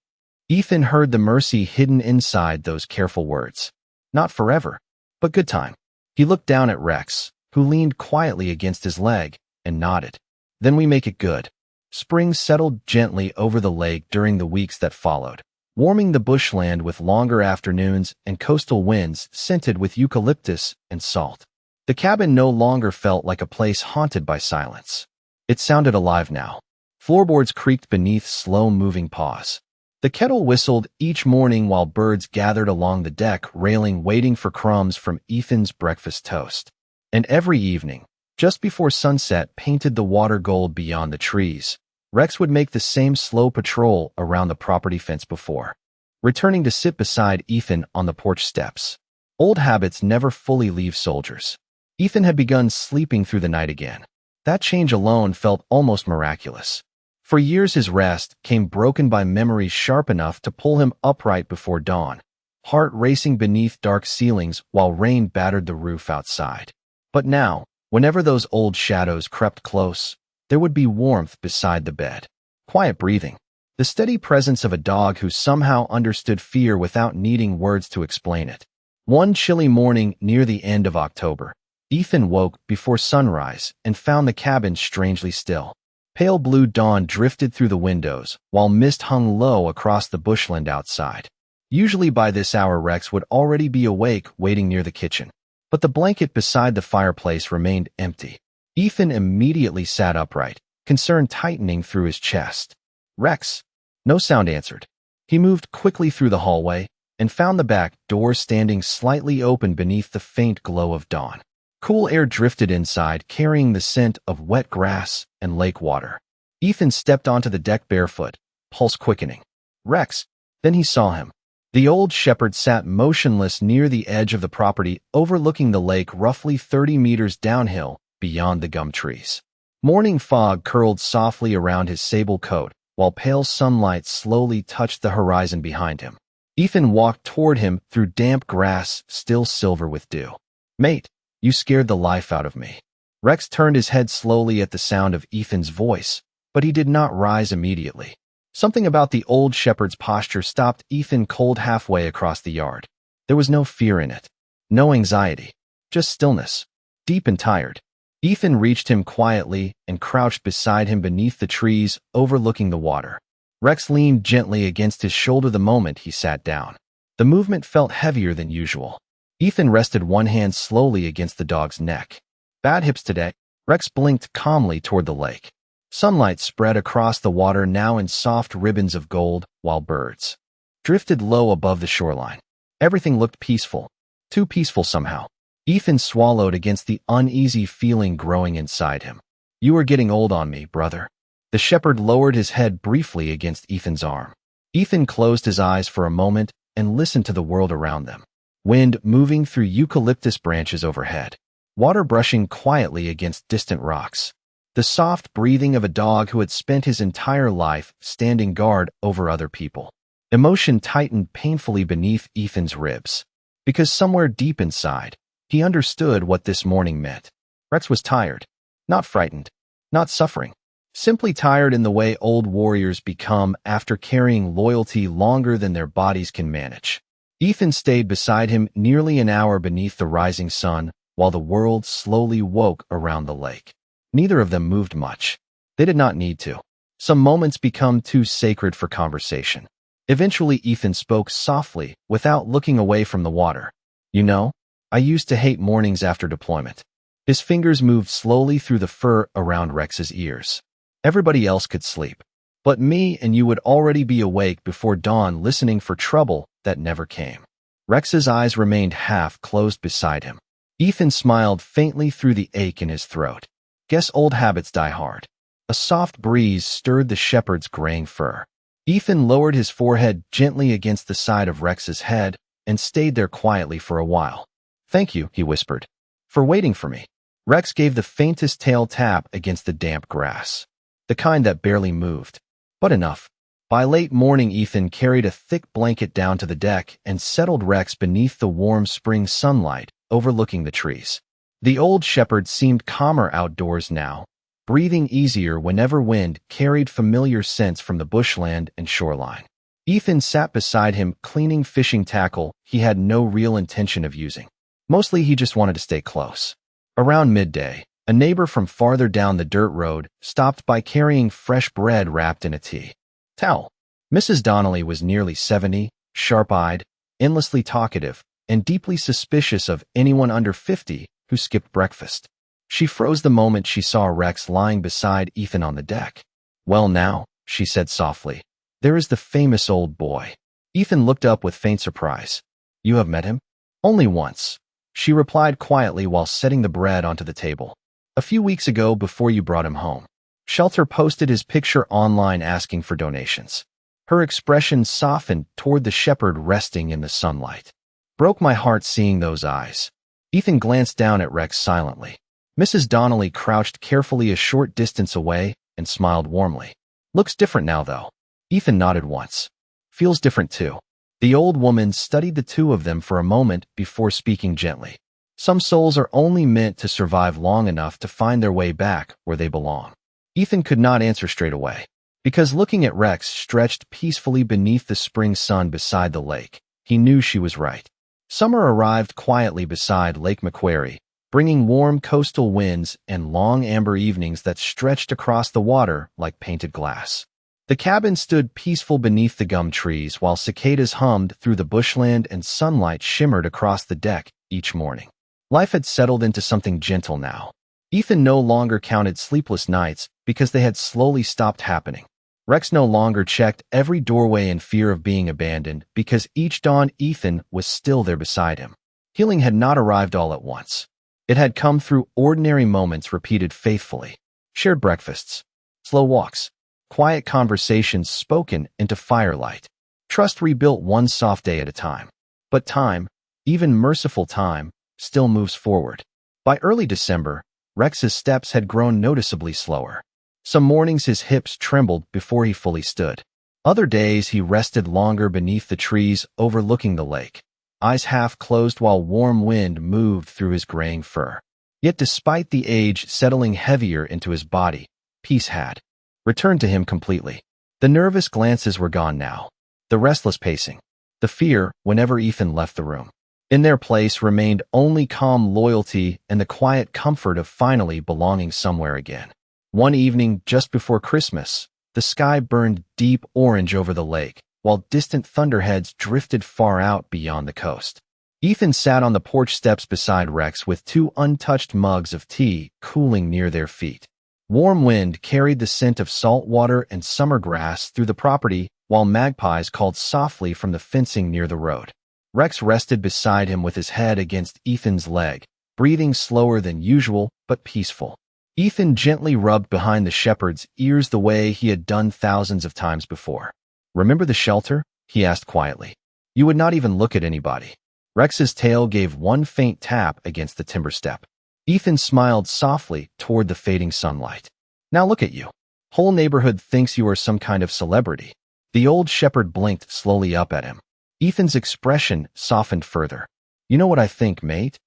Ethan heard the mercy hidden inside those careful words. Not forever, but good time. He looked down at Rex, who leaned quietly against his leg, and nodded. "Then we make it good." Spring settled gently over the lake during the weeks that followed. warming the bushland with longer afternoons and coastal winds scented with eucalyptus and salt. The cabin no longer felt like a place haunted by silence. It sounded alive now. Floorboards creaked beneath slow-moving paws. The kettle whistled each morning while birds gathered along the deck railing waiting for crumbs from Ethan's breakfast toast. And every evening, just before sunset painted the water gold beyond the trees, Rex would make the same slow patrol around the property fence before, returning to sit beside Ethan on the porch steps. Old habits never fully leave soldiers. Ethan had begun sleeping through the night again. That change alone felt almost miraculous. For years his rest came broken by memories sharp enough to pull him upright before dawn, heart racing beneath dark ceilings while rain battered the roof outside. But now, whenever those old shadows crept close, there would be warmth beside the bed, quiet breathing, the steady presence of a dog who somehow understood fear without needing words to explain it. One chilly morning near the end of October, Ethan woke before sunrise and found the cabin strangely still. Pale blue dawn drifted through the windows, while mist hung low across the bushland outside. Usually by this hour Rex would already be awake waiting near the kitchen, but the blanket beside the fireplace remained empty. Ethan immediately sat upright, concern tightening through his chest. "Rex." No sound answered. He moved quickly through the hallway and found the back door standing slightly open beneath the faint glow of dawn. Cool air drifted inside, carrying the scent of wet grass and lake water. Ethan stepped onto the deck barefoot, pulse quickening. "Rex." Then he saw him. The old shepherd sat motionless near the edge of the property, overlooking the lake roughly 30 meters downhill beyond the gum trees. Morning fog curled softly around his sable coat, while pale sunlight slowly touched the horizon behind him. Ethan walked toward him through damp grass still silver with dew. "Mate, you scared the life out of me." Rex turned his head slowly at the sound of Ethan's voice, but he did not rise immediately. Something about the old shepherd's posture stopped Ethan cold halfway across the yard. There was no fear in it, no anxiety, just stillness, deep and tired. Ethan reached him quietly and crouched beside him beneath the trees overlooking the water. Rex leaned gently against his shoulder the moment he sat down. The movement felt heavier than usual. Ethan rested one hand slowly against the dog's neck. "Bad hips today." Rex blinked calmly toward the lake. Sunlight spread across the water now in soft ribbons of gold, while birds drifted low above the shoreline. Everything looked peaceful, too peaceful somehow. Ethan swallowed against the uneasy feeling growing inside him. "You are getting old on me, brother." The shepherd lowered his head briefly against Ethan's arm. Ethan closed his eyes for a moment and listened to the world around them. Wind moving through eucalyptus branches overhead. Water brushing quietly against distant rocks. The soft breathing of a dog who had spent his entire life standing guard over other people. Emotion tightened painfully beneath Ethan's ribs. Because somewhere deep inside, he understood what this morning meant. Rex was tired. Not frightened. Not suffering. Simply tired in the way old warriors become after carrying loyalty longer than their bodies can manage. Ethan stayed beside him nearly an hour beneath the rising sun, while the world slowly woke around the lake. Neither of them moved much. They did not need to. Some moments become too sacred for conversation. Eventually Ethan spoke softly, without looking away from the water. "You know, I used to hate mornings after deployment." His fingers moved slowly through the fur around Rex's ears. "Everybody else could sleep. But me and you would already be awake before dawn listening for trouble that never came." Rex's eyes remained half closed beside him. Ethan smiled faintly through the ache in his throat. "Guess old habits die hard." A soft breeze stirred the shepherd's graying fur. Ethan lowered his forehead gently against the side of Rex's head and stayed there quietly for a while. "Thank you," he whispered, "for waiting for me." Rex gave the faintest tail tap against the damp grass, the kind that barely moved, but enough. By late morning, Ethan carried a thick blanket down to the deck and settled Rex beneath the warm spring sunlight overlooking the trees. The old shepherd seemed calmer outdoors now, breathing easier whenever wind carried familiar scents from the bushland and shoreline. Ethan sat beside him, cleaning fishing tackle he had no real intention of using. Mostly he just wanted to stay close. Around midday, a neighbor from farther down the dirt road stopped by carrying fresh bread wrapped in a tea towel. Mrs. Donnelly was nearly 70, sharp-eyed, endlessly talkative, and deeply suspicious of anyone under 50 who skipped breakfast. She froze the moment she saw Rex lying beside Ethan on the deck. "Well now," she said softly, "there is the famous old boy." Ethan looked up with faint surprise. "You have met him?" "Only once," she replied quietly while setting the bread onto the table. "A few weeks ago, before you brought him home. Shelter posted his picture online asking for donations." Her expression softened toward the shepherd resting in the sunlight. "Broke my heart seeing those eyes." Ethan glanced down at Rex silently. Mrs. Donnelly crouched carefully a short distance away and smiled warmly. "Looks different now, though." Ethan nodded once. "Feels different, too." The old woman studied the two of them for a moment before speaking gently. "Some souls are only meant to survive long enough to find their way back where they belong." Ethan could not answer straight away, because looking at Rex stretched peacefully beneath the spring sun beside the lake, he knew she was right. Summer arrived quietly beside Lake Macquarie, bringing warm coastal winds and long amber evenings that stretched across the water like painted glass. The cabin stood peaceful beneath the gum trees while cicadas hummed through the bushland and sunlight shimmered across the deck each morning. Life had settled into something gentle now. Ethan no longer counted sleepless nights because they had slowly stopped happening. Rex no longer checked every doorway in fear of being abandoned because each dawn Ethan was still there beside him. Healing had not arrived all at once. It had come through ordinary moments repeated faithfully. Shared breakfasts, slow walks, quiet conversations spoken into firelight. Trust rebuilt one soft day at a time. But time, even merciful time, still moves forward. By early December, Rex's steps had grown noticeably slower. Some mornings his hips trembled before he fully stood. Other days he rested longer beneath the trees overlooking the lake, eyes half closed while warm wind moved through his graying fur. Yet despite the age settling heavier into his body, peace had returned to him completely. The nervous glances were gone now, the restless pacing, the fear whenever Ethan left the room. In their place remained only calm loyalty and the quiet comfort of finally belonging somewhere again. One evening just before Christmas, the sky burned deep orange over the lake, while distant thunderheads drifted far out beyond the coast. Ethan sat on the porch steps beside Rex with two untouched mugs of tea cooling near their feet. Warm wind carried the scent of salt water and summer grass through the property, while magpies called softly from the fencing near the road. Rex rested beside him with his head against Ethan's leg, breathing slower than usual but peaceful. Ethan gently rubbed behind the shepherd's ears the way he had done thousands of times before. "Remember the shelter?" he asked quietly. "You would not even look at anybody." Rex's tail gave one faint tap against the timber step. Ethan smiled softly toward the fading sunlight. "Now look at you. Whole neighborhood thinks you are some kind of celebrity." The old shepherd blinked slowly up at him. Ethan's expression softened further. "You know what I think, mate?"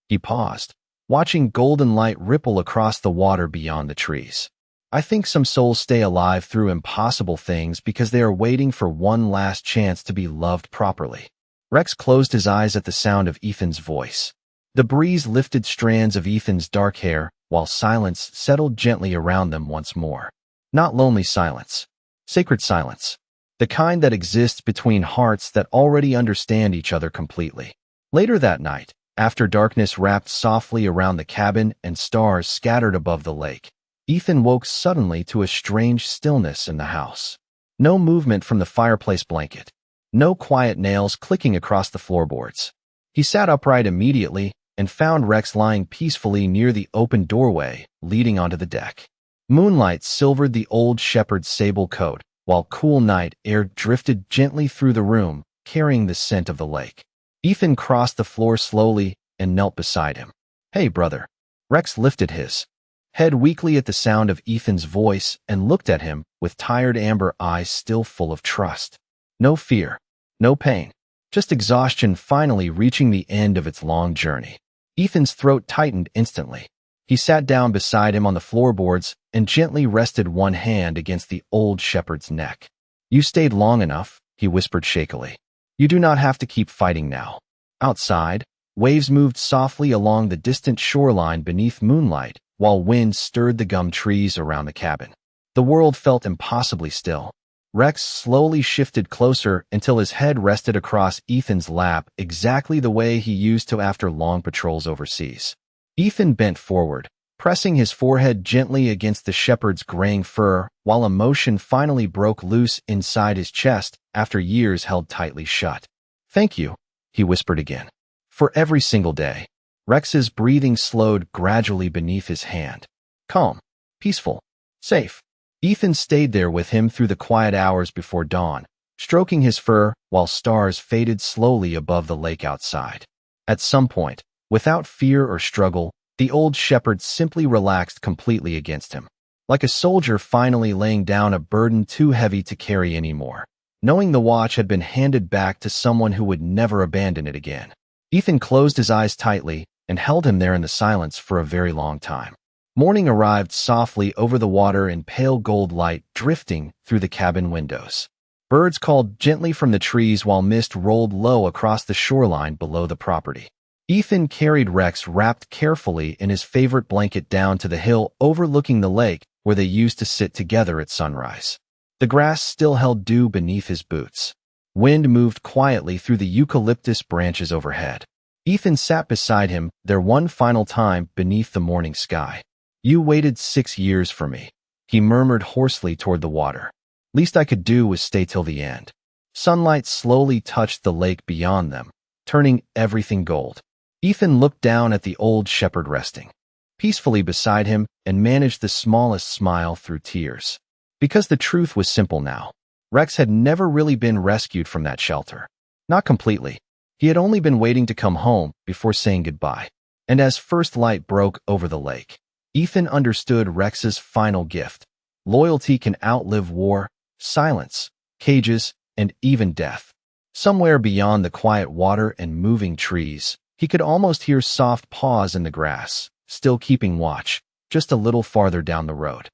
He paused, watching golden light ripple across the water beyond the trees. "I think some souls stay alive through impossible things because they are waiting for one last chance to be loved properly." Rex closed his eyes at the sound of Ethan's voice. The breeze lifted strands of Ethan's dark hair, while silence settled gently around them once more. Not lonely silence. Sacred silence. The kind that exists between hearts that already understand each other completely. Later that night, after darkness wrapped softly around the cabin and stars scattered above the lake, Ethan woke suddenly to a strange stillness in the house. No movement from the fireplace blanket. No quiet nails clicking across the floorboards. He sat upright immediately and found Rex lying peacefully near the open doorway leading onto the deck. Moonlight silvered the old shepherd's sable coat, while cool night air drifted gently through the room, carrying the scent of the lake. Ethan crossed the floor slowly and knelt beside him. "Hey, brother." Rex lifted his head weakly at the sound of Ethan's voice and looked at him with tired amber eyes still full of trust. No fear, no pain, just exhaustion finally reaching the end of its long journey. Ethan's throat tightened instantly. He sat down beside him on the floorboards and gently rested one hand against the old shepherd's neck. "You stayed long enough," he whispered shakily. "You do not have to keep fighting now." Outside, waves moved softly along the distant shoreline beneath moonlight, while wind stirred the gum trees around the cabin. The world felt impossibly still. Rex slowly shifted closer until his head rested across Ethan's lap exactly the way he used to after long patrols overseas. Ethan bent forward, pressing his forehead gently against the shepherd's graying fur while emotion finally broke loose inside his chest after years held tightly shut. "Thank you," he whispered again. "For every single day." Rex's breathing slowed gradually beneath his hand. Calm, peaceful, safe. Ethan stayed there with him through the quiet hours before dawn, stroking his fur while stars faded slowly above the lake outside. At some point, without fear or struggle, the old shepherd simply relaxed completely against him, like a soldier finally laying down a burden too heavy to carry anymore, knowing the watch had been handed back to someone who would never abandon it again. Ethan closed his eyes tightly and held him there in the silence for a very long time. Morning arrived softly over the water in pale gold light drifting through the cabin windows. Birds called gently from the trees while mist rolled low across the shoreline below the property. Ethan carried Rex wrapped carefully in his favorite blanket down to the hill overlooking the lake where they used to sit together at sunrise. The grass still held dew beneath his boots. Wind moved quietly through the eucalyptus branches overhead. Ethan sat beside him there one final time beneath the morning sky. "You waited 6 years for me," he murmured hoarsely toward the water. "Least I could do was stay till the end." Sunlight slowly touched the lake beyond them, turning everything gold. Ethan looked down at the old shepherd resting peacefully beside him and managed the smallest smile through tears. Because the truth was simple now. Rex had never really been rescued from that shelter. Not completely. He had only been waiting to come home before saying goodbye. And as first light broke over the lake, Ethan understood Rex's final gift. Loyalty can outlive war, silence, cages, and even death. Somewhere beyond the quiet water and moving trees, he could almost hear soft paws in the grass, still keeping watch, just a little farther down the road.